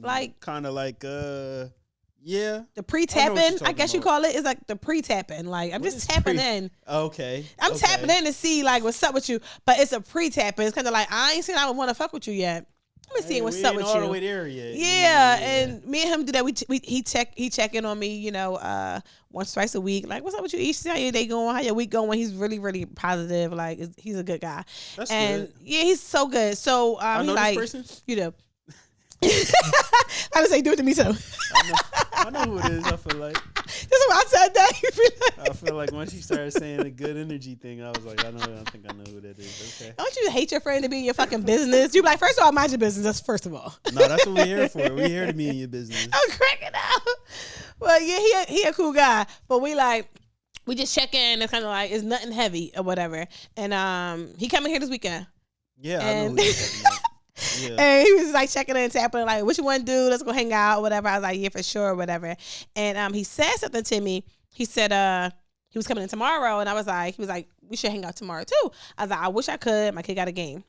Speaker 2: like
Speaker 1: Kind of like, yeah.
Speaker 2: the
Speaker 1: I
Speaker 2: pre-tapping?
Speaker 1: know what you're
Speaker 2: I guess you
Speaker 1: talking
Speaker 2: call it. It's like the pre-tapping. Like I'm
Speaker 1: What
Speaker 2: just
Speaker 1: is
Speaker 2: tapping
Speaker 1: pre-
Speaker 2: in.
Speaker 1: Okay.
Speaker 2: I'm
Speaker 1: okay.
Speaker 2: tapping in to see like what's up with you, but it's a pre-tapping. It's kind of like I ain't saying I would want to fuck with you yet. Let me see
Speaker 1: Hey,
Speaker 2: what's
Speaker 1: we
Speaker 2: up
Speaker 1: ain't
Speaker 2: with
Speaker 1: all
Speaker 2: you.
Speaker 1: the way there yet.
Speaker 2: Yeah, and me and him do that. He check in on me, once twice a week. Like, what's up with you? See how your day going? How your week going? He's really really positive. Like, he's a good guy.
Speaker 1: That's
Speaker 2: And
Speaker 1: good.
Speaker 2: yeah, he's so good. So
Speaker 1: I
Speaker 2: he
Speaker 1: know
Speaker 2: like
Speaker 1: this person.
Speaker 2: you know. I just say do it to me too.
Speaker 1: I know who it is. I feel like.
Speaker 2: That's why I said that. You feel like,
Speaker 1: I feel like once you started saying the good energy thing, I was like, I think I know who that is. Okay.
Speaker 2: don't you hate your friend to be in your fucking business? You be like, first of all, mind your business. That's first of all.
Speaker 1: No, that's what we're here for. We're here to be in your business.
Speaker 2: I'm cracking out. But yeah, he a cool guy. But we just check in. It's kind of like it's nothing heavy or whatever. And he coming here this weekend.
Speaker 1: Yeah, I know
Speaker 2: And-
Speaker 1: who you're talking about. Yeah.
Speaker 2: And he was like checking in and tapping, like, what you want to do? Let's go hang out, whatever. I was like, yeah, for sure, whatever. And he said something to me. He said he was coming in tomorrow, and he was like, we should hang out tomorrow too. I was like, I wish I could. My kid got a game.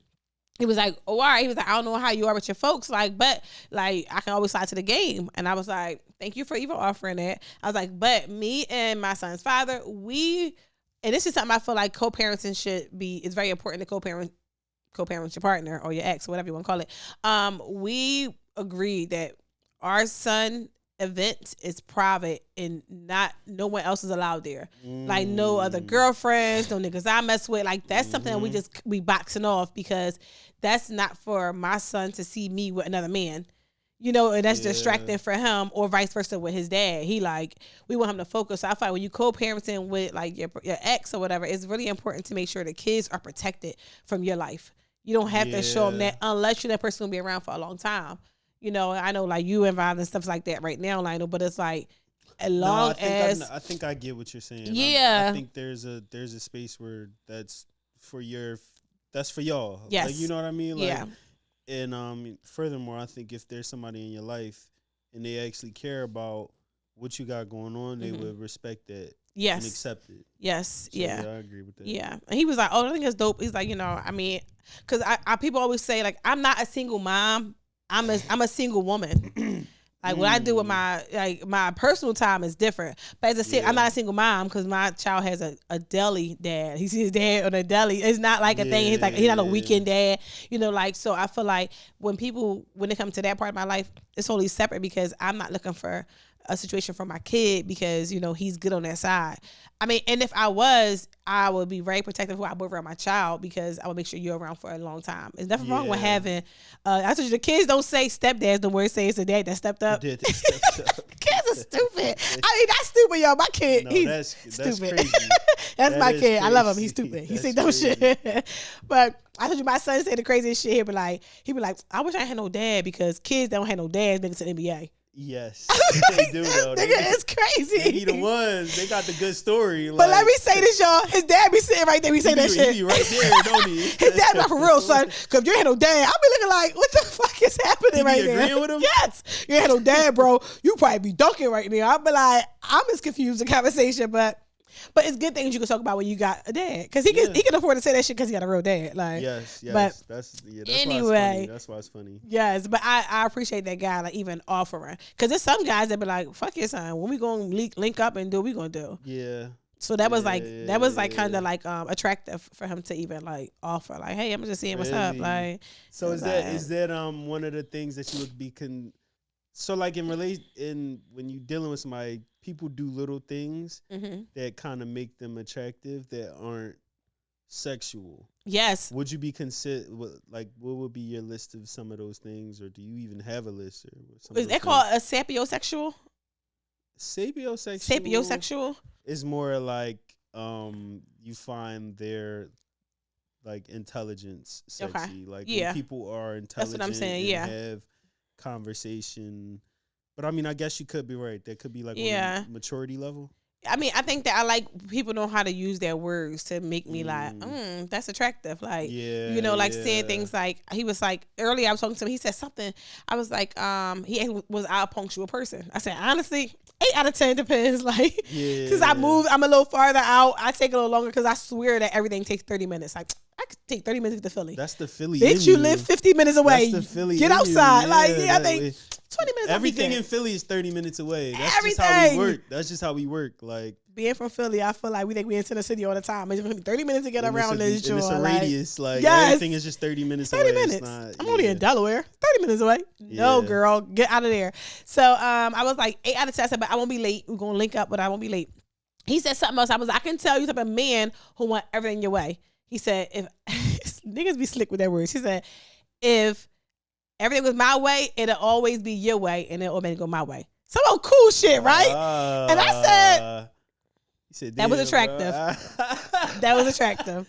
Speaker 2: He was like, oh, all right. He was like, I don't know how you are with your folks, like, but like I can always slide to the game. And I was like, thank you for even offering it. I was like, but me and my son's father, and this is something I feel like co-parenting it's very important to co-parent your partner or your ex, whatever you want to call it. We agreed that our son event is private and no one else is allowed there. Like no other girlfriends, no niggas I mess with. Like that's something that we boxing off because that's not for my son to see me with another man. And that's distracting for him or vice versa with his dad. We want him to focus. So I feel like when you co-parenting with like your ex or whatever, it's really important to make sure the kids are protected from your life. You don't have to show them that unless you're that person who'll be around for a long time. I know like you involved in stuff like that right now, Lionel, but it's like as long as
Speaker 1: I think I get what you're saying.
Speaker 2: Yeah.
Speaker 1: I think there's a space where that's for y'all.
Speaker 2: Yes.
Speaker 1: Like, you know what I mean? Like,
Speaker 2: yeah.
Speaker 1: And furthermore, I think if there's somebody in your life and they actually care about what you got going on, they would respect that and
Speaker 2: Yes.
Speaker 1: accept it.
Speaker 2: Yes.
Speaker 1: So,
Speaker 2: yeah.
Speaker 1: I agree with that.
Speaker 2: Yeah. And he was like, oh, I think it's dope. He's like, because I people always say like I'm not a single mom. I'm a single woman. Like what I do with my personal time is different. But as I said, I'm not a single mom because my child has a deli dad. He sees his dad on a deli. It's not like a thing. He's like he's not a weekend dad. So I feel like when it comes to that part of my life, it's totally separate because I'm not looking for a situation for my kid because he's good on that side. I mean, and if I would be very protective of who I put around my child because I would make sure you're around for a long time. There's nothing wrong with having. I told you the kids don't say stepdads. The word say it's the dad that stepped up.
Speaker 1: Did they stepped up.
Speaker 2: Kids are stupid. I mean, that's stupid, y'all. My kid,
Speaker 1: No,
Speaker 2: he's
Speaker 1: that's
Speaker 2: stupid.
Speaker 1: crazy.
Speaker 2: That's
Speaker 1: That
Speaker 2: my
Speaker 1: is
Speaker 2: kid. I love him.
Speaker 1: crazy.
Speaker 2: He's stupid. He
Speaker 1: That's
Speaker 2: say dumb
Speaker 1: crazy.
Speaker 2: shit. But I told you my son say the craziest shit. He be like, I wish I had no dad because kids don't have no dads niggas to the NBA.
Speaker 1: Yes, they do though.
Speaker 2: Nigga, it's crazy.
Speaker 1: They be the ones. They got the good story.
Speaker 2: But let me say this, y'all. His dad be sitting right there. We say that shit.
Speaker 1: He be right there, don't he?
Speaker 2: His dad's not for real, son. Because if you ain't no dad, I'll be looking like, what the fuck is happening
Speaker 1: He be
Speaker 2: right there?
Speaker 1: agreeing with him?
Speaker 2: Yes. You ain't no dad, bro. You probably be dunking right now. I'll be like, I'm just confused in conversation, but it's good things you can talk about when you got a dad. Because he can afford to say that shit because he got a real dad. Like,
Speaker 1: Yes.
Speaker 2: But
Speaker 1: that's
Speaker 2: anyway.
Speaker 1: That's why it's funny.
Speaker 2: yes, but I appreciate that guy, like, even offering. Because there's some guys that be like, fuck your son. When we going to link up and do what we going to do?
Speaker 1: Yeah.
Speaker 2: So that was
Speaker 1: Yeah.
Speaker 2: kind of like attractive for him to even like offer like, hey, I'm just seeing what's up.
Speaker 1: Really?
Speaker 2: Like,
Speaker 1: So
Speaker 2: it's
Speaker 1: is that one of the things that you would be So like in when you dealing with somebody, people do little things that kind of make them attractive that aren't sexual.
Speaker 2: Yes.
Speaker 1: Would you be what would be your list of some of those things, or do you even have a list? Or some
Speaker 2: Is that called a sapiosexual? Sapiosexual
Speaker 1: is more like you find their like intelligence sexy.
Speaker 2: Okay.
Speaker 1: Like
Speaker 2: Yeah.
Speaker 1: when people are intelligent.
Speaker 2: That's what I'm saying.
Speaker 1: And
Speaker 2: Yeah.
Speaker 1: have conversation. But I mean, I guess you could be right. That could be like
Speaker 2: Yeah.
Speaker 1: on maturity level.
Speaker 2: I mean, I think that I like people know how to use their words to make me like, that's attractive. Like,
Speaker 1: Yeah,
Speaker 2: you know, like
Speaker 1: yeah.
Speaker 2: saying things like, he was like, earlier I was talking to him, he said something, I was like, was I a punctual person? I said, honestly, 8 out of 10 depends. Like, because I'm a little farther out. I take a little longer because I swear that everything takes 30 minutes. Like, I could take 30 minutes to get to Philly.
Speaker 1: That's the Philly.
Speaker 2: Bitch, you live 50 minutes away.
Speaker 1: That's the Philly.
Speaker 2: Get outside. Like, I think
Speaker 1: way.
Speaker 2: 20 minutes.
Speaker 1: Everything in Philly is 30 minutes away. That's
Speaker 2: Everything.
Speaker 1: just how we work. That's just how we work. Like,
Speaker 2: being from Philly, I feel like we think we in Center City all the time. It's 30 minutes to get around this joint.
Speaker 1: It's a radius. Like,
Speaker 2: yes.
Speaker 1: everything is just 30 minutes
Speaker 2: 30
Speaker 1: away.
Speaker 2: minutes. I'm only in Delaware. 30 minutes away. No, girl. Get out of there. So I was like 8 out of 10. I said, but I won't be late. We're going to link up, but I won't be late. He said something else. I can tell you type of man who want everything your way. He said, if niggas be slick with their words. He said, if everything was my way, it'll always be your way, and it'll always go my way. Some old cool shit, right? And I said, that was attractive. That was attractive.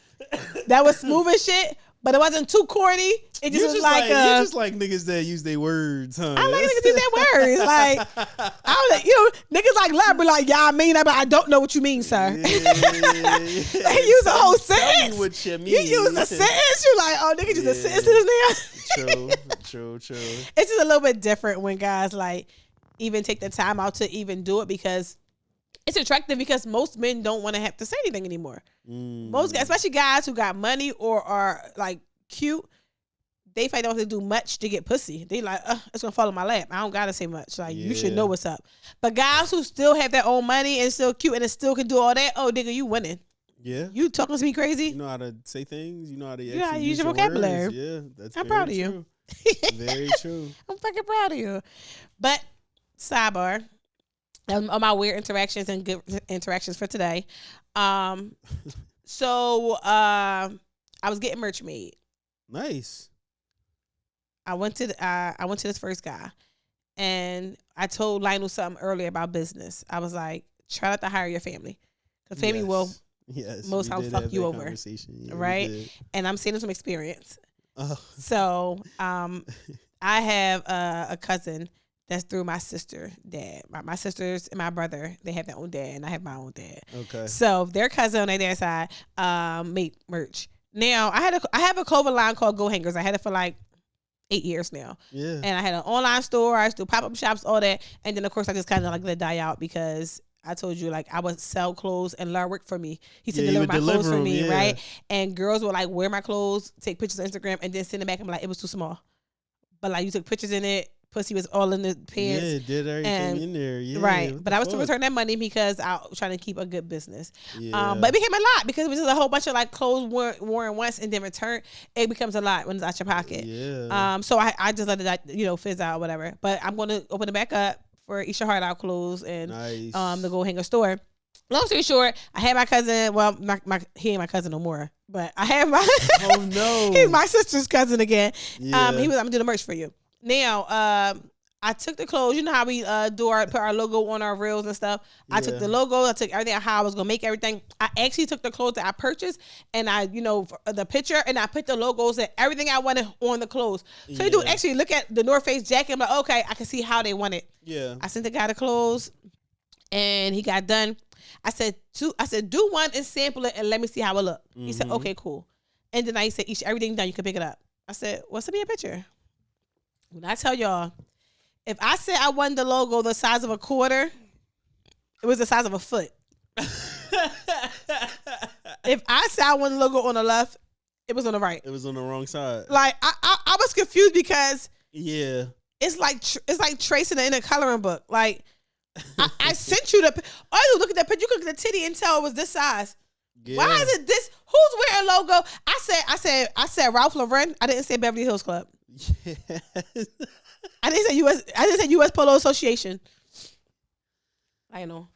Speaker 2: That was smooth as shit, but it wasn't too corny. It just was like
Speaker 1: you just like niggas that use their words, huh?
Speaker 2: I like niggas use their words. Like, I was, niggas like love, but like, yeah, I mean that, but I don't know what you mean, sir.
Speaker 1: Yeah.
Speaker 2: They use a whole sentence.
Speaker 1: Tell me what you mean.
Speaker 2: You use a sentence. You like, oh, niggas use a sentence in this
Speaker 1: True.
Speaker 2: It's just a little bit different when guys like even take the time out to even do it, because it's attractive, because most men don't want to have to say anything anymore. Most guys, especially guys who got money or are like cute, they fight don't have to do much to get pussy. They like, it's gonna fall in my lap. I don't gotta say much. Like, you should know what's up. But guys who still have their own money and still cute and still can do all that, oh nigga, you winning.
Speaker 1: Yeah.
Speaker 2: You talking to me crazy?
Speaker 1: You know how to say things. You know how to
Speaker 2: actually use your vocabulary.
Speaker 1: Words. Yeah, that's
Speaker 2: I'm proud of you.
Speaker 1: Very true.
Speaker 2: I'm fucking proud of you. But sidebar, on my weird interactions and good interactions for today. So I was getting merch made.
Speaker 1: Nice.
Speaker 2: I went to this first guy, and I told Lionel something earlier about business. I was like, try not to hire your family, because family will most times fuck you over, right? And I'm saying this from experience. So I have a cousin that's through my sister dad. My sisters and my brother, they have their own dad, and I have my own dad. Okay. So their cousin on their dad's side made merch. Now I have a clothing line called Go Hangers. I had it for like 8 years now. Yeah. And I had an online store. I used to do pop-up shops, all that. And then of course I just kind of like let it die out, because I told you, like, I would sell clothes and Lar worked for me. He said deliver my clothes for me, right? And girls would like wear my clothes, take pictures on Instagram, and then send it back and be like, it was too small. But like, you took pictures in it, pussy was all in the pants.
Speaker 1: Yeah, did everything in there. Yeah,
Speaker 2: right. But I was to return that money because I was trying to keep a good business. Yeah. But it became a lot, because it was just a whole bunch of like clothes worn once and then returned. It becomes a lot when it's out your pocket. Yeah. So I just let it, fizz out or whatever. But I'm going to open it back up for Eat Your Heart Out clothes and the Go Hanger store. Long story short, I had my cousin. Well, he ain't my cousin no more, but I have my. Oh no! He's my sister's cousin again. Yeah. I'm gonna do the merch for you. Now, I took the clothes. You know how we put our logo on our reels and stuff. Yeah. I took the logo. I took everything, how I was gonna make everything. I actually took the clothes that I purchased, and I, the picture, and I put the logos and everything I wanted on the clothes. So you do actually look at the North Face jacket. I'm like, okay, I can see how they want it. Yeah. I sent the guy the clothes, and he got done. I said, do one and sample it and let me see how it look. Mm-hmm. He said, okay, cool. And then I said, everything done, you can pick it up. I said, well, send me a picture. When I tell y'all, if I said I wanted the logo the size of a quarter, it was the size of a foot. If I said I wanted the logo on the left, it was on the right.
Speaker 1: It was on the wrong side.
Speaker 2: Like I was confused, because it's like tracing it in a coloring book. Like I sent you all you look at that picture, you could look at the titty and tell it was this size. Yeah. Why is it this? Who's wearing logo? I said Ralph Lauren. I didn't say Beverly Hills Club. Yes. I didn't say U.S. I didn't say U.S. Polo Association. I know.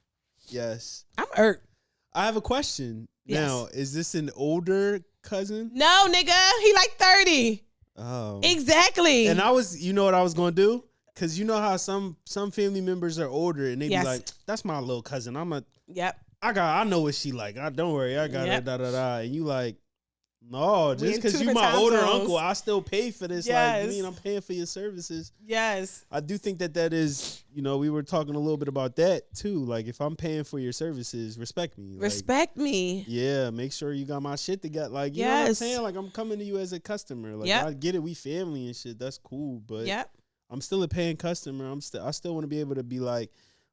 Speaker 1: Yes.
Speaker 2: I'm irked.
Speaker 1: I have a question.
Speaker 2: Yes.
Speaker 1: Now, is this an older cousin?
Speaker 2: No, nigga. He like 30.
Speaker 1: Oh.
Speaker 2: Exactly.
Speaker 1: And you know what I was going to do? Because you know how some family members are older and they be like, that's my little cousin.
Speaker 2: Yep.
Speaker 1: I know what she like. Don't worry. I got her, da. And you like, no, just because you
Speaker 2: different
Speaker 1: my
Speaker 2: time
Speaker 1: older
Speaker 2: zones.
Speaker 1: uncle, I still pay for this.
Speaker 2: Yes.
Speaker 1: Like, you mean I'm paying for your services?
Speaker 2: Yes.
Speaker 1: I do think that is, we were talking a little bit about that too. Like, if I'm paying for your services, respect me.
Speaker 2: Respect me.
Speaker 1: Yeah, make sure you got my shit together. Like, you know what I'm saying? Like, I'm coming to you as a customer. Like, I get it, we family and shit. That's cool, but I'm still a paying customer. I still want to be able to be like,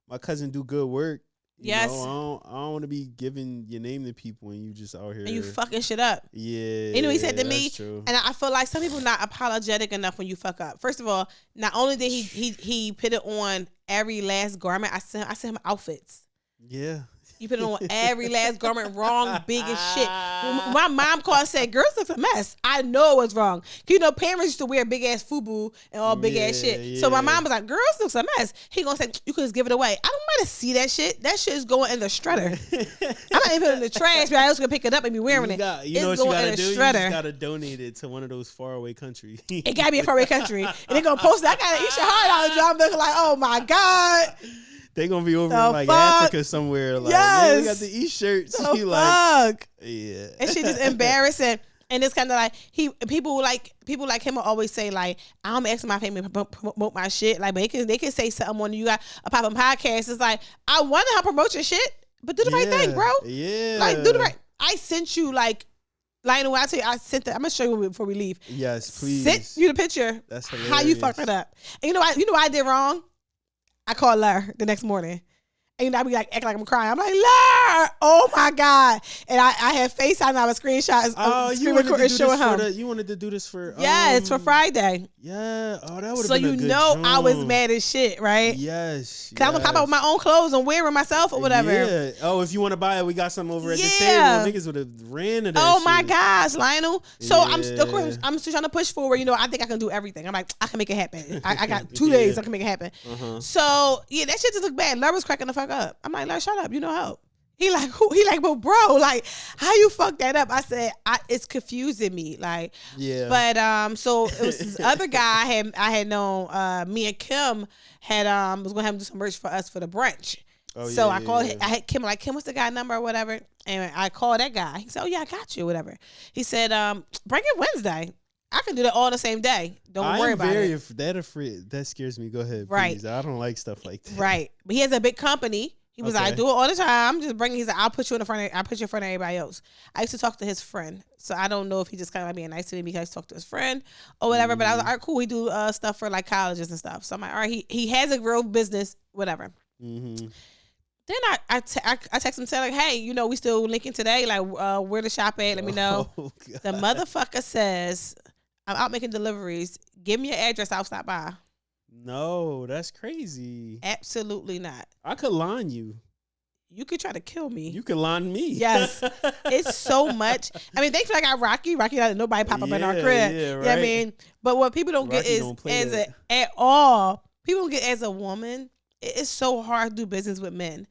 Speaker 1: my cousin do good work. You know, I don't want to be giving your name to people and you just out here.
Speaker 2: And you fucking shit up.
Speaker 1: Yeah.
Speaker 2: You know what he said to me?
Speaker 1: True.
Speaker 2: And I feel like some people not apologetic enough when you fuck up. First of all, not only did he put it on every last garment, I sent him outfits.
Speaker 1: Yeah.
Speaker 2: You put it on every last garment wrong, big as shit. When my mom called and said, girls looks a mess. I know it was wrong. You know, parents used to wear big ass FUBU and all big ass shit.
Speaker 1: Yeah.
Speaker 2: So my mom was like, girls looks a mess. He gonna say, you could just give it away. I don't want to see that shit. That shit is going in the shredder. I'm not even in the trash, but I was gonna pick it up and be wearing it.
Speaker 1: You know what you gotta do? You just gotta donate it to one of those faraway countries.
Speaker 2: It gotta be a faraway country. And they're gonna post it. I gotta eat your heart out, John. Looking like, oh my God.
Speaker 1: They gonna be over in like Africa somewhere. Like, man, we got the e-shirts.
Speaker 2: The fuck?
Speaker 1: Yeah.
Speaker 2: And shit just embarrassing. And it's kind of like people like him will always say like, I'm asking my family to promote my shit. Like, but they can say something when you got a poppin' podcast. It's like, I wonder how promote your shit, but do the right thing, bro.
Speaker 1: Yeah.
Speaker 2: Like, do the right. I sent you like. Lionel, I tell you, I sent that. I'm gonna show you before we leave.
Speaker 1: Yes, please.
Speaker 2: Sent you the picture.
Speaker 1: That's hilarious.
Speaker 2: How you fucked it up. And you know what I did wrong? I called her the next morning. And I be like, acting like I'm crying. I'm like, Lord, oh my God. And I had FaceTime and I was screenshots.
Speaker 1: You wanted to do this for
Speaker 2: it's for Friday.
Speaker 1: Yeah. Oh, that would have been
Speaker 2: so
Speaker 1: a
Speaker 2: you
Speaker 1: good
Speaker 2: know
Speaker 1: job.
Speaker 2: I was mad as shit, right?
Speaker 1: Yes.
Speaker 2: Because I'm gonna pop out with my own clothes and wear them myself or whatever.
Speaker 1: Yeah. Oh, if you want to buy it, we got something over at the table. Niggas would have ran to that
Speaker 2: Oh my
Speaker 1: shit.
Speaker 2: gosh, Lionel. So I'm still trying to push forward. You know, I think I can do everything. I'm like, I can make it happen. I got 2 days. I can make it happen. So yeah, that shit just look bad. Love was cracking the fuck up. I'm like, Love, shut up. You know help. He like, who? He like, but bro, like, how you fuck that up? I said, it's confusing me. Like,
Speaker 1: yeah.
Speaker 2: But so it was this other guy I had known. Me and Kim had was gonna have him do some merch for us for the brunch.
Speaker 1: Oh,
Speaker 2: so
Speaker 1: yeah,
Speaker 2: I called.
Speaker 1: yeah.
Speaker 2: I had Kim like, Kim, what's the guy number or whatever? And I called that guy. He said, oh yeah, I got you, whatever. He said, bring it Wednesday. I can do that all the same day. Don't worry about it.
Speaker 1: That scares me. Go ahead,
Speaker 2: right.
Speaker 1: Please. I don't like stuff like that.
Speaker 2: Right, but he has a big company. He was like, I do it all the time. Just bring. He's like, I'll put you in front of everybody else. I used to talk to his friend, so I don't know if he just kind of like being nice to me because I talked to his friend or whatever. But I was like, all right, cool. We do stuff for like colleges and stuff. So I'm like, all right, he has a real business, whatever.
Speaker 1: Mm-hmm.
Speaker 2: Then I text him, say like, hey, you know, we still linking today. Like, where the shop at? Let me know.
Speaker 1: Oh,
Speaker 2: the motherfucker says, I'm out making deliveries. Give me your address. I'll stop by.
Speaker 1: No, that's crazy.
Speaker 2: Absolutely not.
Speaker 1: I could line you.
Speaker 2: You could try to kill me.
Speaker 1: You could line me.
Speaker 2: Yes. It's so much. I mean, thankfully I got Rocky. Rocky let nobody pop up in our crib.
Speaker 1: Yeah, right.
Speaker 2: You know what I mean? But what people don't
Speaker 1: Rocky
Speaker 2: get is people don't get as a woman, it's so hard to do business with men.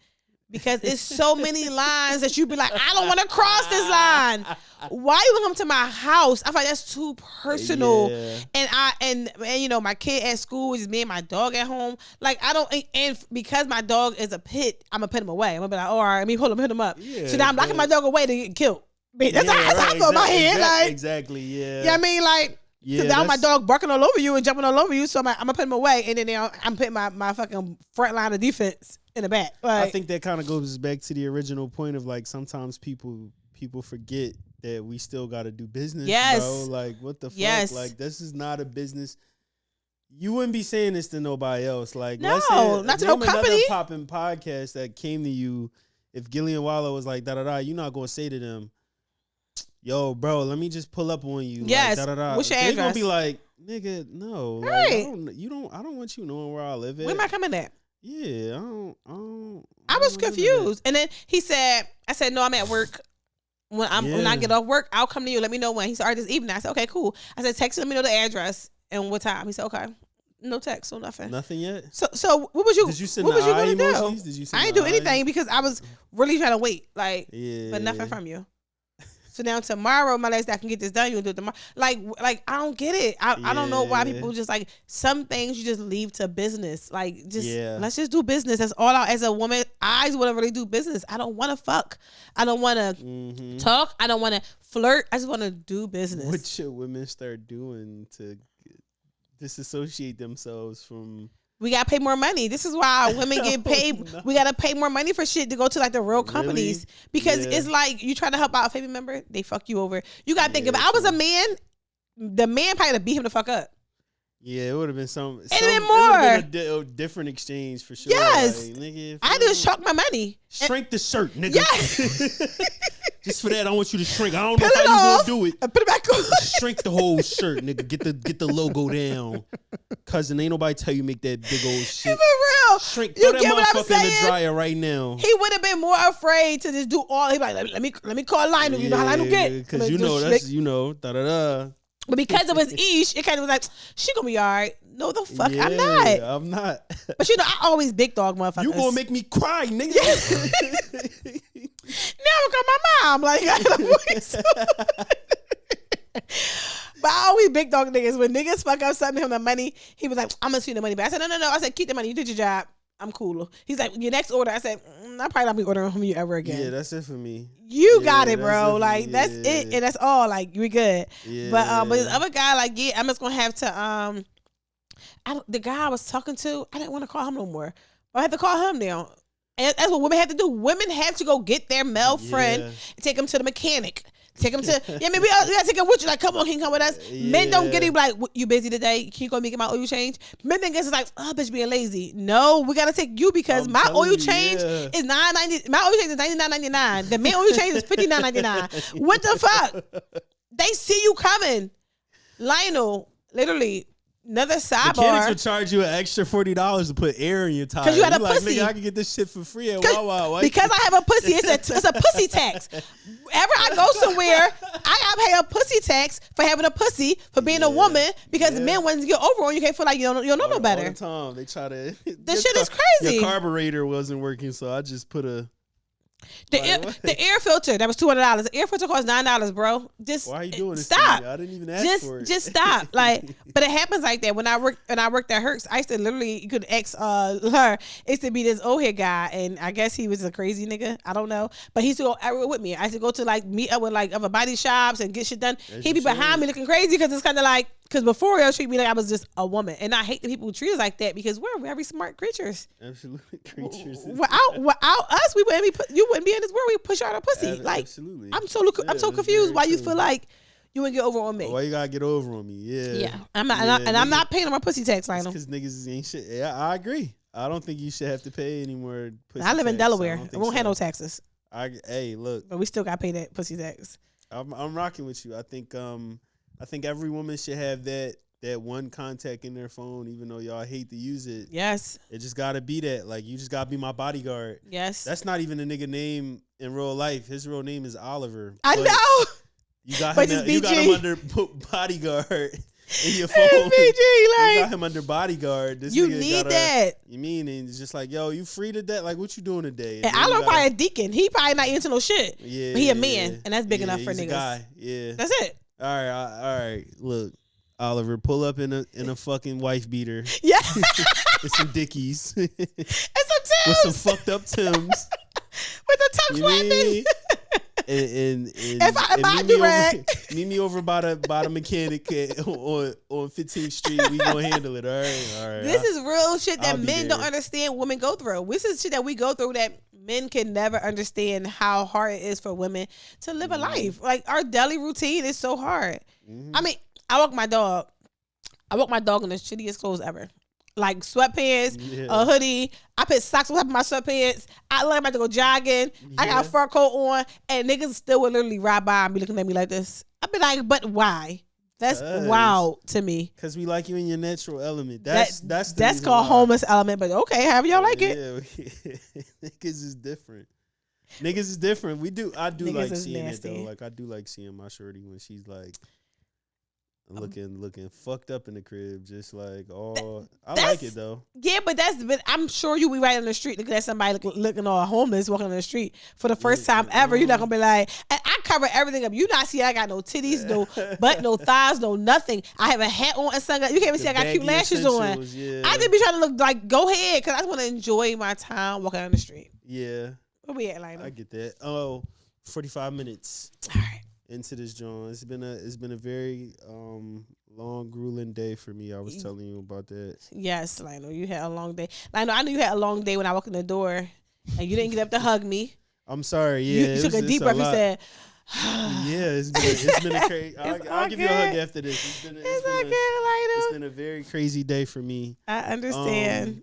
Speaker 2: Because it's so many lines that you be like, I don't want to cross this line. Why you gonna come to my house? I feel like that's too personal. Yeah. And you know, my kid at school is me and my dog at home. Like I don't, and because my dog is a pit, I'm gonna put him away. I'm gonna be like, all right, let me hold him, hit him up. Yeah, so now I'm locking my dog away to get killed. That's how I feel in my head. Like
Speaker 1: exactly, yeah.
Speaker 2: You know what I mean? Like yeah, now my dog barking all over you and jumping all over you, so I'm gonna put him away, and then I'm putting my fucking front line of defense in the back. Like,
Speaker 1: I think that kind of goes back to the original point of like sometimes people forget that we still got to do business.
Speaker 2: Yes,
Speaker 1: bro. Like what the fuck?
Speaker 2: Yes.
Speaker 1: Like this is not a business. You wouldn't be saying this to nobody else. Like
Speaker 2: no,
Speaker 1: let's say,
Speaker 2: not to no company.
Speaker 1: Popping podcast that came to you. If Gillian Waller was like da da da, you're not gonna say to them, yo, bro, let me just pull up on you.
Speaker 2: Yes.
Speaker 1: Like, da, da, da.
Speaker 2: What's your address?
Speaker 1: They're gonna be like, nigga, no.
Speaker 2: Right.
Speaker 1: Like, I don't want you knowing where I live at.
Speaker 2: Where am I coming at?
Speaker 1: Yeah, I
Speaker 2: was confused. And then I said, no, I'm at work. When I get off work, I'll come to you. Let me know when. He said, all right, this evening. I said, okay, cool. I said, text me, let me know the address and what time. He said, okay. No text, no nothing.
Speaker 1: Nothing yet.
Speaker 2: So what was you?
Speaker 1: Did you send
Speaker 2: what
Speaker 1: the
Speaker 2: was you
Speaker 1: eye
Speaker 2: gonna
Speaker 1: emojis?
Speaker 2: do?
Speaker 1: Did you send
Speaker 2: I ain't
Speaker 1: the
Speaker 2: do
Speaker 1: eye?
Speaker 2: anything because I was really trying to wait, like,
Speaker 1: Yeah.
Speaker 2: but nothing from you. So now tomorrow, my last day, I can get this done. You can do it tomorrow. Like I don't get it. I don't know why people just like some things you just leave to business. Like just let's just do business. That's all. As a woman, I just want to really do business. I don't want to fuck. I don't want to talk. I don't want to flirt. I just want to do business.
Speaker 1: What should women start doing to disassociate themselves from?
Speaker 2: We gotta pay more money. This is why women get paid. No. We gotta pay more money for shit to go to like the real companies because it's like you try to help out a family member, they fuck you over. You gotta think if I was a man, the man probably would beat him the fuck up.
Speaker 1: Yeah, it would have been some.
Speaker 2: It'd been more.
Speaker 1: It would have been a different exchange for sure.
Speaker 2: Yes,
Speaker 1: like, nigga,
Speaker 2: I just chuck my money.
Speaker 1: Shrink the shirt, nigga.
Speaker 2: Yeah.
Speaker 1: Just for that, I want you to shrink. I don't know how you gonna do it.
Speaker 2: And put it back on.
Speaker 1: Shrink the whole shirt, nigga. Get the logo down. Cousin, ain't nobody tell you make that big old shit.
Speaker 2: For real.
Speaker 1: Shrink. Throw that motherfucker in the dryer right now.
Speaker 2: He would have been more afraid to just do all. He'd be like, let me call Lionel. You know how Lionel get.
Speaker 1: Because you know da da da.
Speaker 2: But because it was Ish, it kind of was like, she gonna be all right. No, the fuck,
Speaker 1: yeah,
Speaker 2: I'm
Speaker 1: not.
Speaker 2: But you know, I always big dog motherfuckers.
Speaker 1: You gonna make me cry, nigga.
Speaker 2: Now I call my mom. Like, I got a voice. But I always big dog niggas. When niggas fuck up something, him the money, he was like, I'm gonna see the money back. I said, no. I said, keep the money. You did your job. I'm cool. He's like, your next order. I said, I probably not be ordering from you ever again.
Speaker 1: Yeah, that's it for me.
Speaker 2: You got it, bro. Like that's it, and that's all. Like we good.
Speaker 1: Yeah.
Speaker 2: But this other guy, like, yeah, I'm just gonna have to. The guy I was talking to, I didn't want to call him no more. I had to call him now. And that's what women have to do. Women have to go get their male friend and take him to the mechanic. Take him to, we gotta take him with you. Like, come on, can you come with us? Yeah. Men don't get it like, you busy today? Can you go make my oil change? Men think it's like, oh, bitch, being lazy. No, we gotta take you because my oil change is $9.90. My oil change is $99.99. The men oil change is $59.99. What the fuck? They see you coming. Lionel, literally. Another sidebar.
Speaker 1: Mechanics would charge you an extra $40 to put air in your tire.
Speaker 2: Because you had a pussy.
Speaker 1: Nigga, I can get this shit for free at Wawa.
Speaker 2: Because I have a pussy. It's a pussy tax. Whenever I go somewhere, I gotta pay a pussy tax for having a pussy, for being a woman, because men, once you get over on, you can't feel like you don't know no better.
Speaker 1: All the time. They try to...
Speaker 2: This shit is crazy.
Speaker 1: Your carburetor wasn't working, so I just put a...
Speaker 2: The air filter that was $200. The air filter costs $9, bro. Just
Speaker 1: why are you doing this?
Speaker 2: Stop.
Speaker 1: To me? I didn't even ask for it.
Speaker 2: Just stop. Like, but it happens like that. When I worked at Hertz, I used to literally, you could ask her. It used to be this old head guy, and I guess he was a crazy nigga. I don't know, but he used to go everywhere with me. I used to go to like meet up with like other body shops and get shit done. He'd be behind me looking crazy because it's kind of like. Because before y'all treat me like I was just a woman. And I hate the people who treat us like that because we're very smart creatures.
Speaker 1: Absolutely creatures.
Speaker 2: Without us, you wouldn't be in this world. We push out our pussy. Like, absolutely. I'm so confused why you feel like you wouldn't get over on me.
Speaker 1: Why you gotta get over on me? Yeah.
Speaker 2: Yeah. I'm not paying on my pussy tax, Lionel.
Speaker 1: Because niggas ain't shit. Yeah, I agree. I don't think you should have to pay any more pussy
Speaker 2: I live in Delaware.
Speaker 1: I
Speaker 2: won't have no taxes.
Speaker 1: Hey, look.
Speaker 2: But we still gotta pay that pussy tax.
Speaker 1: I'm rocking with you. I think every woman should have that one contact in their phone, even though y'all hate to use it.
Speaker 2: Yes.
Speaker 1: It just gotta be that. Like, you just gotta be my bodyguard.
Speaker 2: Yes.
Speaker 1: That's not even a nigga name in real life. His real name is Oliver.
Speaker 2: I know.
Speaker 1: You got him under bodyguard in your phone.
Speaker 2: BG,
Speaker 1: you got him under bodyguard. This
Speaker 2: you
Speaker 1: nigga
Speaker 2: need that.
Speaker 1: You mean, and it's just like, yo, you free today? Like, what you doing today?
Speaker 2: And Oliver probably a deacon. He probably not into no shit.
Speaker 1: Yeah.
Speaker 2: But he a man, and that's big enough for
Speaker 1: he's
Speaker 2: niggas.
Speaker 1: A guy. Yeah.
Speaker 2: That's it.
Speaker 1: All right. Look, Oliver, pull up in a fucking wife beater.
Speaker 2: Yeah.
Speaker 1: With some Dickies.
Speaker 2: And some Tims.
Speaker 1: With some fucked up Tims.
Speaker 2: With the tongue flapping.
Speaker 1: And
Speaker 2: if I do rag.
Speaker 1: Meet me over by the mechanic on 15th Street. We gonna handle it. All right.
Speaker 2: This is real shit that men don't understand women go through. This is shit that we go through that men can never understand how hard it is for women to live a life. Like, our daily routine is so hard. Mm-hmm. I mean, I walk my dog in the shittiest clothes ever. Like sweatpants, a hoodie. I put socks on top of my sweatpants. I like about to go jogging. Yeah. I got a fur coat on, and niggas still would literally ride by and be looking at me like this. I'd be like, but why? That's wild to me.
Speaker 1: Because we like you in your natural element. That's
Speaker 2: called homeless element. But okay, however y'all like it.
Speaker 1: Niggas is different. Niggas is different. I do like seeing
Speaker 2: nasty.
Speaker 1: it though. Like, I do like seeing my shorty when she's like looking fucked up in the crib, just like I
Speaker 2: that's-
Speaker 1: like it though.
Speaker 2: Yeah, but I'm sure you be right on the street looking at somebody looking all homeless walking on the street for the first time ever. You're not gonna be like, and I cover everything up. You not see I got no titties, no butt, no thighs, no nothing. I have a hat on and sunglasses. You can't even see I got cute lashes on.
Speaker 1: Yeah.
Speaker 2: I just be trying to look like, go ahead, because I just want to enjoy my time walking on the street.
Speaker 1: Yeah.
Speaker 2: Where we at, Lionel?
Speaker 1: I get that. Oh, 45 minutes.
Speaker 2: All right.
Speaker 1: Into this joint. It's been a very long, grueling day for me. I was telling you about that.
Speaker 2: Yes, Lionel, you had a long day. Lionel, I knew you had a long day when I walked in the door and you didn't get up to hug me.
Speaker 1: I'm sorry. Yeah,
Speaker 2: you took a deep breath. You said,
Speaker 1: "Yeah, it's been a crazy." I'll give you a hug after this. It's been a very crazy day for me.
Speaker 2: I understand.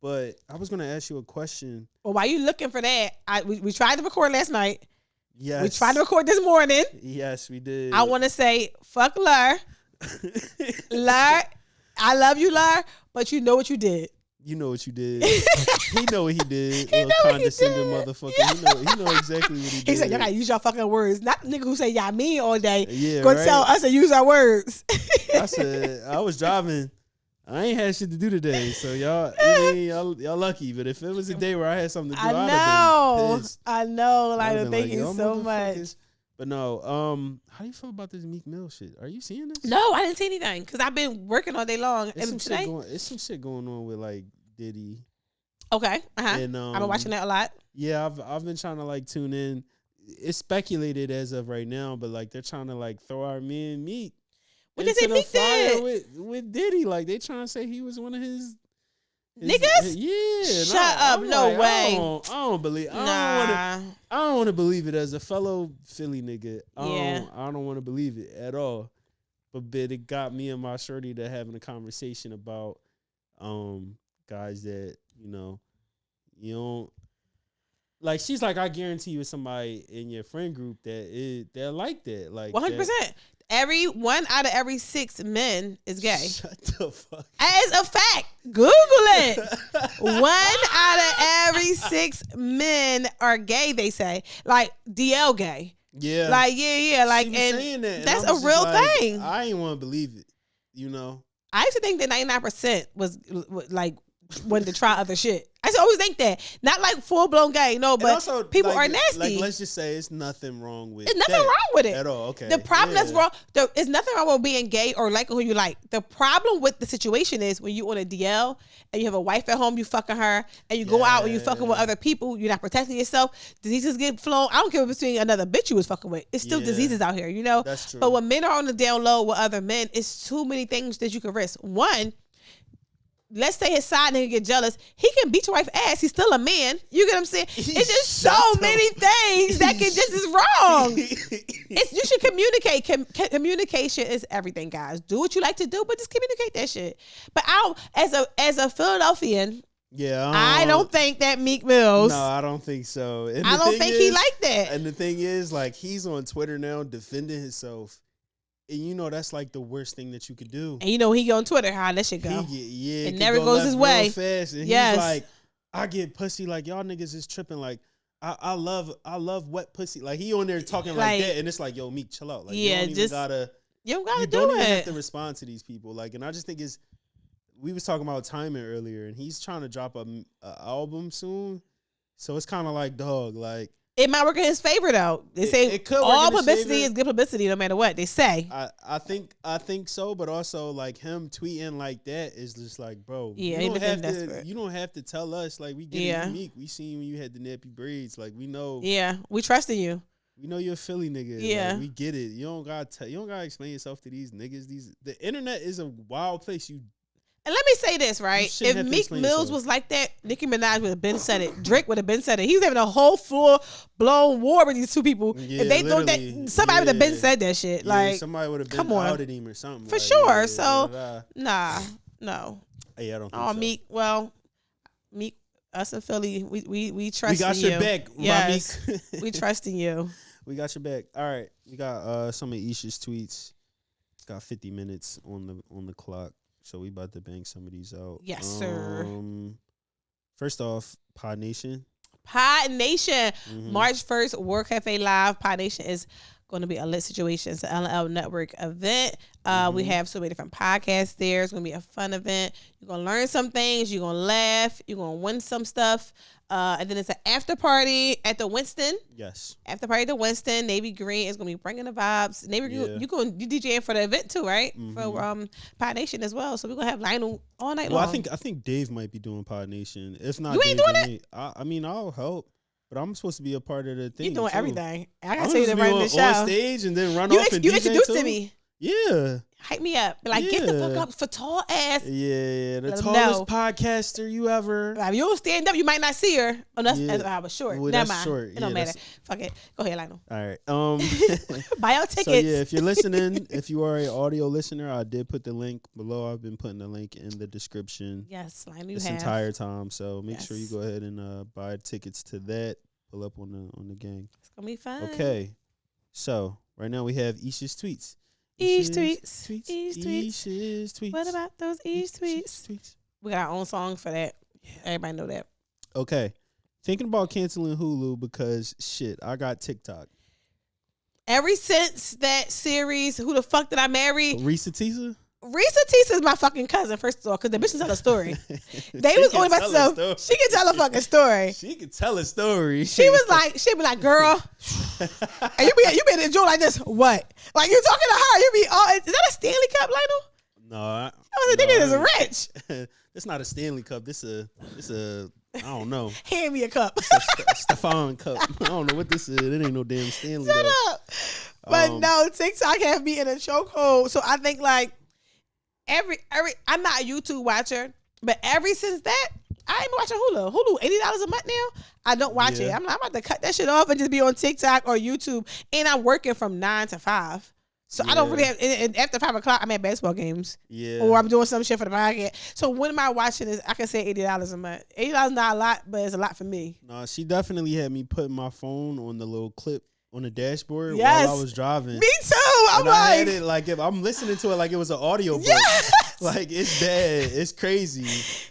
Speaker 1: But I was gonna ask you a question.
Speaker 2: Well, while you looking for that, we tried to record last night.
Speaker 1: Yes.
Speaker 2: We tried to record this morning.
Speaker 1: Yes, we did.
Speaker 2: I want to say, fuck Lur. Lur, I love you, Lur, but you know what you did.
Speaker 1: You know what you did. He know what he did. Little condescending motherfucker. He know exactly what he did.
Speaker 2: He said, y'all gotta use your fucking words. Not the nigga who say y'all mean all day.
Speaker 1: Yeah,
Speaker 2: Gonna tell us to use our words.
Speaker 1: I said, I was driving. I ain't had shit to do today, so y'all lucky. But if it was a day where I had something to do, I'd have been pissed.
Speaker 2: I know. Like, thank
Speaker 1: like,
Speaker 2: you so much.
Speaker 1: But no, how do you feel about this Meek Mill shit? Are you seeing this?
Speaker 2: No, I didn't see anything because I've been working all day long.
Speaker 1: It's some shit going on with like Diddy.
Speaker 2: Okay,
Speaker 1: And
Speaker 2: I've been watching that a lot.
Speaker 1: Yeah, I've been trying to like tune in. It's speculated as of right now, but like they're trying to like throw our man Meek.
Speaker 2: What they say Meek did
Speaker 1: with Diddy? Like they trying to say he was one of his
Speaker 2: niggas.
Speaker 1: Yeah,
Speaker 2: shut up. No
Speaker 1: like,
Speaker 2: way.
Speaker 1: I don't believe.
Speaker 2: Nah.
Speaker 1: I don't want to believe it as a fellow Philly nigga.
Speaker 2: Yeah.
Speaker 1: I don't want to believe it at all. But it got me and my shorty to having a conversation about guys that you don't like. She's like, I guarantee you, it's somebody in your friend group they're like that. Like
Speaker 2: 100%. Every 1 out of every 6 men is gay.
Speaker 1: Shut the fuck.
Speaker 2: As a fact, Google it. 1 out of every 6 men are gay. They say, like DL gay.
Speaker 1: Yeah.
Speaker 2: Like yeah. Like,
Speaker 1: she was
Speaker 2: and
Speaker 1: saying that,
Speaker 2: that's
Speaker 1: and
Speaker 2: a real thing.
Speaker 1: I ain't want to believe it.
Speaker 2: I used to think that 99% was like wanted to try other shit. I used to always think that. Not like full blown gay, no, but also, people are nasty.
Speaker 1: Like, let's just say it's nothing wrong with it.
Speaker 2: There's nothing wrong with it.
Speaker 1: At all, okay.
Speaker 2: The problem that's wrong, there's nothing wrong with being gay or liking who you like. The problem with the situation is when you on a DL and you have a wife at home, you fucking her, and you go out and you fucking with other people, you're not protecting yourself, diseases get flown. I don't care if it's between another bitch you was fucking with. It's still diseases out here,
Speaker 1: That's true.
Speaker 2: But when men are on the down low with other men, it's too many things that you can risk. One, let's say his side nigga get jealous. He can beat your wife's ass. He's still a man. You get what I'm saying? It's just so many things that can just is wrong. You should communicate. Communication is everything, guys. Do what you like to do, but just communicate that shit. But as a Philadelphian, I don't think that Meek Mills.
Speaker 1: No, I don't think so. And
Speaker 2: I don't think he like that.
Speaker 1: And the thing is, like, he's on Twitter now defending himself. And that's like the worst thing that you could do.
Speaker 2: And he on Twitter, how that shit go.
Speaker 1: It
Speaker 2: never goes his way.
Speaker 1: Fast. And he's like, I get pussy, like y'all niggas is tripping. Like I love wet pussy. Like he on there talking like that, and it's like, yo, Meek, chill out. Like you don't even gotta have to respond to these people. Like, and I just think we was talking about timing earlier, and he's trying to drop a album soon, so it's kind of like, dog, like.
Speaker 2: It might work in his favor though. They say all publicity is good publicity, no matter what they say.
Speaker 1: I think so, but also like him tweeting like that is just like, bro.
Speaker 2: Yeah,
Speaker 1: you don't have to tell us, like, we get it unique. We seen when you had the nappy braids, like we know.
Speaker 2: Yeah, we trusted you.
Speaker 1: We know you're a Philly nigga.
Speaker 2: Yeah,
Speaker 1: like, we get it. You don't gotta explain yourself to these niggas. The internet is a wild place.
Speaker 2: And let me say this, right? If Meek Mills was like that, Nicki Minaj would have been said it. Drake would have been said it. He was having a whole full-blown war with these two people. Yeah, if they thought that, somebody would have been said that shit. Like,
Speaker 1: somebody would have been outed him or something.
Speaker 2: For sure. So, nah, no.
Speaker 1: Hey, I don't think so.
Speaker 2: Meek, Meek, us in Philly, we trust you.
Speaker 1: We got your back,
Speaker 2: yes,
Speaker 1: Meek.
Speaker 2: We trusting you.
Speaker 1: We got your back. All right. We got some of Isha's tweets. It's got 50 minutes on the clock. So we about to bang some of these out.
Speaker 2: Yes, sir.
Speaker 1: First off, Pod Nation.
Speaker 2: Pod Nation. March 1st, World Cafe Live. Pod Nation is going to be a lit situation. It's an LL Network event. We have so many different podcasts there. It's going to be a fun event. You're going to learn some things. You're going to laugh. You're going to win some stuff. And then it's an after party at the Winston.
Speaker 1: Yes.
Speaker 2: After party at the Winston. Navy Green is going to be bringing the vibes. Navy Green, you DJing for the event too, right? For Pod Nation as well. So we're going to have Lionel all night long.
Speaker 1: I think Dave might be doing Pod Nation. If not,
Speaker 2: you ain't
Speaker 1: Dave,
Speaker 2: doing it?
Speaker 1: I mean, I'll help. But I'm supposed to be a part of the thing.
Speaker 2: You're doing
Speaker 1: too.
Speaker 2: everything. I got
Speaker 1: I'm
Speaker 2: to tell you to run the show.
Speaker 1: On stage and then run off and
Speaker 2: you
Speaker 1: DJ
Speaker 2: introduced
Speaker 1: too?
Speaker 2: to me.
Speaker 1: Yeah.
Speaker 2: Hype me up. Be like, get the fuck up for tall ass.
Speaker 1: Yeah. The
Speaker 2: Let 'em
Speaker 1: tallest
Speaker 2: know.
Speaker 1: podcaster you ever.
Speaker 2: If you don't stand up, you might not see her. Oh, that's I was short.
Speaker 1: Well,
Speaker 2: Never
Speaker 1: that's
Speaker 2: mind.
Speaker 1: short.
Speaker 2: It don't
Speaker 1: Yeah,
Speaker 2: matter. Fuck it. Go ahead, Lionel.
Speaker 1: All right.
Speaker 2: Buy your tickets.
Speaker 1: So yeah, if you're listening, if you are an audio listener, I did put the link below. I've been putting the link in the description
Speaker 2: Yes, Lionel,
Speaker 1: this entire time. So make sure you go ahead and buy tickets to that. Pull up on the gang.
Speaker 2: It's gonna be fun.
Speaker 1: Okay. So right now we have Isha's tweets.
Speaker 2: Isha's
Speaker 1: tweets.
Speaker 2: What about those Isha's tweets? We got our own song for that. Yeah. Everybody know that.
Speaker 1: Okay. Thinking about canceling Hulu because shit, I got TikTok.
Speaker 2: Ever since that series, Who the Fuck Did I Marry?
Speaker 1: Risa Tisa?
Speaker 2: Risa Tisa is my fucking cousin, first of all, because the bitch can tell a story. They was only about to she can tell a fucking story.
Speaker 1: She can tell a story.
Speaker 2: She'd be like, girl, and you be enjoying like this. What? Like you're talking to her, you be all, is that a Stanley Cup, Lionel?
Speaker 1: No,
Speaker 2: I was thinking it's rich.
Speaker 1: It's not a Stanley Cup. This a I don't know.
Speaker 2: Hand me a cup.
Speaker 1: It's a Stefan Cup. I don't know what this is. It ain't no damn Stanley.
Speaker 2: Shut up. But no, TikTok have me in a chokehold. So I think like every I'm not a YouTube watcher, but ever since that, I ain't been watching Hulu. Hulu, $80 a month now. I don't watch it. I'm about to cut that shit off and just be on TikTok or YouTube. And I'm working from 9 to 5. So I don't really have, and after 5 o'clock, I'm at basketball games.
Speaker 1: Yeah.
Speaker 2: Or I'm doing some shit for the podcast. So when am I watching this? I can say $80 a month. $80 is not a lot, but it's a lot for me.
Speaker 1: No, she definitely had me putting my phone on the little clip on the dashboard
Speaker 2: yes.
Speaker 1: while I was driving.
Speaker 2: Me too. I'm like,
Speaker 1: I had it like if I'm listening to it like it was an audio book.
Speaker 2: Yes.
Speaker 1: Like it's bad. It's crazy.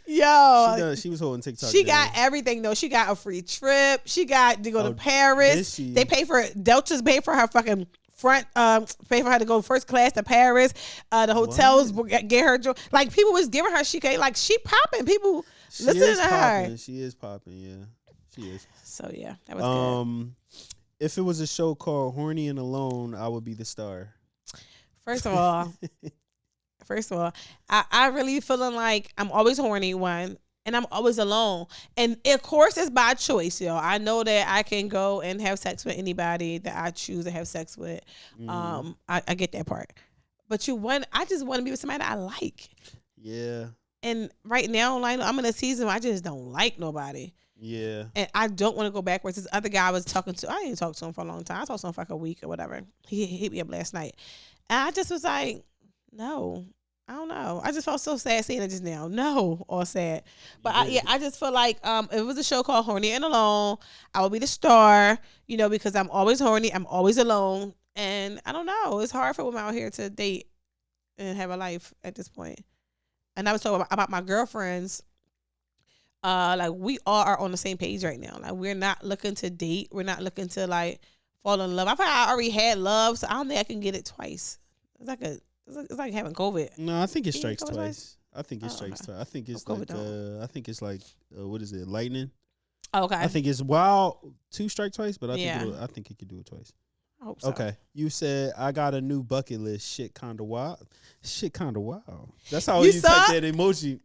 Speaker 2: Yo.
Speaker 1: She was holding TikTok.
Speaker 2: She got everything though. She got a free trip. She got to go to Paris. They pay for Delta's pay for her fucking front, pay for her to go first class to Paris. The hotels get her like people was giving her she popping. People listening to her.
Speaker 1: She is popping, yeah. She is.
Speaker 2: So yeah, that was good.
Speaker 1: If it was a show called Horny and Alone, I would be the star.
Speaker 2: First of all, I really feeling like I'm always horny, one, and I'm always alone. And of course, it's by choice, yo. I know that I can go and have sex with anybody that I choose to have sex with. I get that part. But I just want to be with somebody that I like.
Speaker 1: Yeah.
Speaker 2: And right now, like, I'm in a season where I just don't like nobody.
Speaker 1: Yeah.
Speaker 2: And I don't want to go backwards. This other guy I was talking to, I didn't talk to him for a long time. I talked to him for like a week or whatever. He hit me up last night. And I just was like, no, I don't know. I just felt so sad seeing it just now. No, or sad. But I just feel like if it was a show called Horny and Alone, I would be the star, because I'm always horny. I'm always alone. And I don't know. It's hard for women out here to date and have a life at this point. And I was talking about my girlfriends. Like we all are on the same page right now. Like we're not looking to date. We're not looking to like fall in love. I feel like I already had love, so I don't think I can get it twice. It's like having COVID.
Speaker 1: No, I think it strikes twice. I think it strikes twice. I think it's like what is it? Lightning.
Speaker 2: Okay.
Speaker 1: I think it's 2 strike twice, but I think it could do it twice.
Speaker 2: I hope so.
Speaker 1: Okay. You said I got a new bucket list. Shit kinda wild. That's how you type that emoji.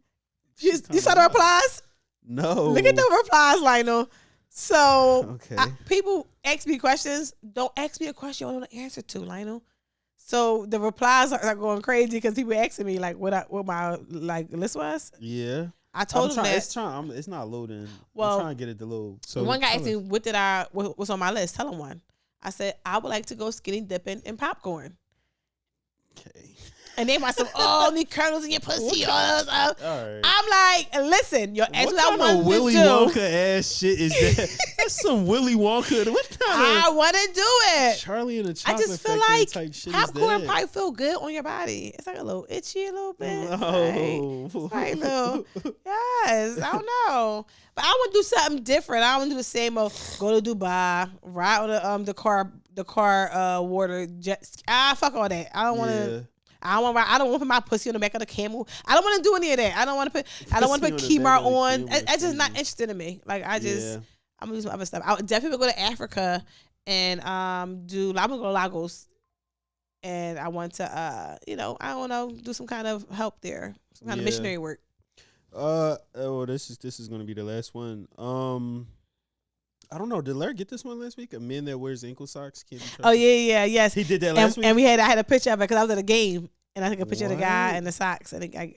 Speaker 2: You saw the replies?
Speaker 1: No.
Speaker 2: Look at the replies, Lionel. So
Speaker 1: okay.
Speaker 2: People ask me questions. Don't ask me a question I don't know the answer to, Lionel. So the replies are going crazy because people asking me like what my like list was.
Speaker 1: Yeah.
Speaker 2: I told them that
Speaker 1: it's not loading.
Speaker 2: Well,
Speaker 1: I'm trying to get it to load. So
Speaker 2: one guy asked me what's on my list. Tell him one. I said I would like to go skinny dipping in popcorn.
Speaker 1: Okay.
Speaker 2: And they want some, need kernels in your pussy. All
Speaker 1: right.
Speaker 2: I'm like, listen, you're asking what
Speaker 1: I want Willy
Speaker 2: to do.
Speaker 1: Wonka ass shit is that? That's some Willy Wonka. What kind
Speaker 2: I want to do it.
Speaker 1: Charlie and the Chocolate
Speaker 2: I just feel
Speaker 1: Factory
Speaker 2: like
Speaker 1: type shit
Speaker 2: popcorn probably feel good on your body. It's like a little itchy a little bit.
Speaker 1: No.
Speaker 2: Right? Yes, I don't know. But I want to do something different. I want to do the same old, go to Dubai, ride on the car, the car water jets. Fuck all that. I don't want to.
Speaker 1: Yeah.
Speaker 2: I don't want to put my pussy on the back of the camel. I don't want to do any of that. I don't want to put
Speaker 1: Pussy on the
Speaker 2: Kmart
Speaker 1: back of the
Speaker 2: on.
Speaker 1: camel is
Speaker 2: It's just not
Speaker 1: crazy.
Speaker 2: interested in me. Like I'm
Speaker 1: Yeah.
Speaker 2: gonna do some other stuff. I would definitely go to Africa and I'm gonna go to Lagos, and I want to I don't know, do some kind of help there, some kind of
Speaker 1: Yeah.
Speaker 2: missionary work.
Speaker 1: This is gonna be the last one. I don't know. Did Larry get this one last week? A man that wears ankle socks can't be trusted.
Speaker 2: Oh yes.
Speaker 1: He did that last week.
Speaker 2: And I had a picture of it because I was at a game and I took a picture of the guy
Speaker 1: What?
Speaker 2: in the socks. And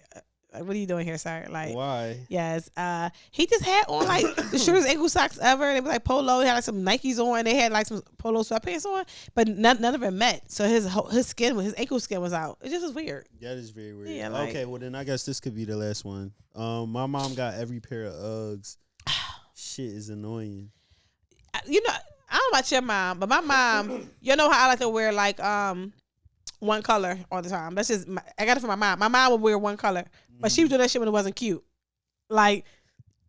Speaker 2: what are you doing here, sir? Like,
Speaker 1: Why?
Speaker 2: yes. He just had on like the shortest ankle socks ever. They were like polo. He had like some Nikes on. They had like some polo sweatpants on, but none of it met. So his ankle skin was out. It just was weird.
Speaker 1: That is very weird.
Speaker 2: Yeah, like-
Speaker 1: Okay, well then I guess this could be the last one. My mom got every pair of Uggs. Shit is annoying.
Speaker 2: I don't know about your mom, but my mom, you know how I like to wear like one color all the time. That's just I got it from my mom. My mom would wear one color, but she would do that shit when it wasn't cute. Like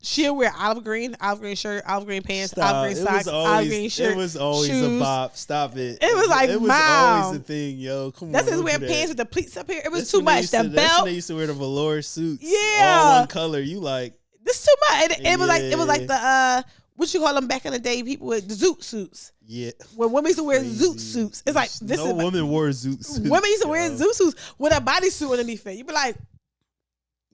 Speaker 2: she'll wear olive green shirt, olive green pants, olive green socks, olive green shirt.
Speaker 1: It was always
Speaker 2: shoes.
Speaker 1: a bop. Stop it.
Speaker 2: It was like,
Speaker 1: it was
Speaker 2: Mom.
Speaker 1: always a thing, yo. Come
Speaker 2: That's
Speaker 1: on.
Speaker 2: just
Speaker 1: don't
Speaker 2: wearing
Speaker 1: do that.
Speaker 2: pants with the pleats up here. It was
Speaker 1: That's
Speaker 2: too
Speaker 1: when they
Speaker 2: much.
Speaker 1: used
Speaker 2: The
Speaker 1: to- That's when
Speaker 2: belt,
Speaker 1: they used to wear the velour suits.
Speaker 2: Yeah.
Speaker 1: All one color. You like
Speaker 2: this too much. It was like
Speaker 1: Yeah.
Speaker 2: the what you call them back in the day? People with the zoot suits.
Speaker 1: yeah.
Speaker 2: When women used to wear
Speaker 1: Crazy.
Speaker 2: zoot suits, it's like this
Speaker 1: no
Speaker 2: is
Speaker 1: woman wore zoot suits.
Speaker 2: women used to wear
Speaker 1: yo.
Speaker 2: zoot suits with a bodysuit underneath it. You be like,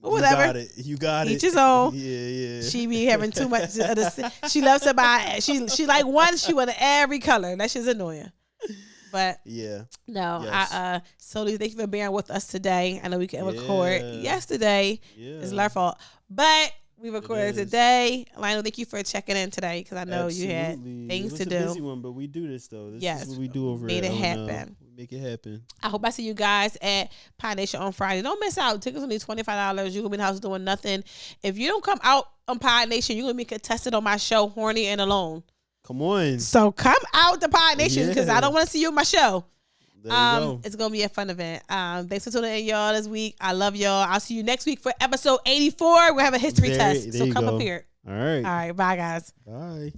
Speaker 2: well, whatever.
Speaker 1: You got it.
Speaker 2: Each his own.
Speaker 1: Yeah.
Speaker 2: She be having too much of the. She loves to buy. She like one. She want every color. That shit's annoying. But
Speaker 1: Yeah.
Speaker 2: no,
Speaker 1: Yes.
Speaker 2: Solely, thank you for bearing with us today. I know we couldn't record
Speaker 1: Yeah.
Speaker 2: yesterday.
Speaker 1: Yeah.
Speaker 2: It's our fault, but we recorded
Speaker 1: is.
Speaker 2: today. Lionel, thank you for checking in today because I know you had
Speaker 1: Absolutely.
Speaker 2: things
Speaker 1: It
Speaker 2: to
Speaker 1: was
Speaker 2: do.
Speaker 1: a busy one, but we do this though. This
Speaker 2: Yes.
Speaker 1: is what we do over
Speaker 2: Made
Speaker 1: at
Speaker 2: it
Speaker 1: LNL.
Speaker 2: happen.
Speaker 1: We make it happen.
Speaker 2: I hope I see you guys at Pie Nation on Friday. Don't miss out. Tickets only $25. You're gonna be in the house doing nothing. If you don't come out on Pie Nation, you're gonna be contested on my show, Horny and Alone.
Speaker 1: Come on.
Speaker 2: So come out to Pie Nation because
Speaker 1: Yeah.
Speaker 2: I don't want to see you on my show.
Speaker 1: There you go.
Speaker 2: It's gonna be a fun event. Thanks for tuning in, y'all, this week. I love y'all. I'll see you next week for episode 84. We'll have a history test.
Speaker 1: There
Speaker 2: So
Speaker 1: you
Speaker 2: come
Speaker 1: go.
Speaker 2: up here.
Speaker 1: All right.
Speaker 2: All right, bye guys.
Speaker 1: Bye.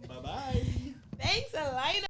Speaker 1: Bye-bye.
Speaker 2: Thanks, Elena.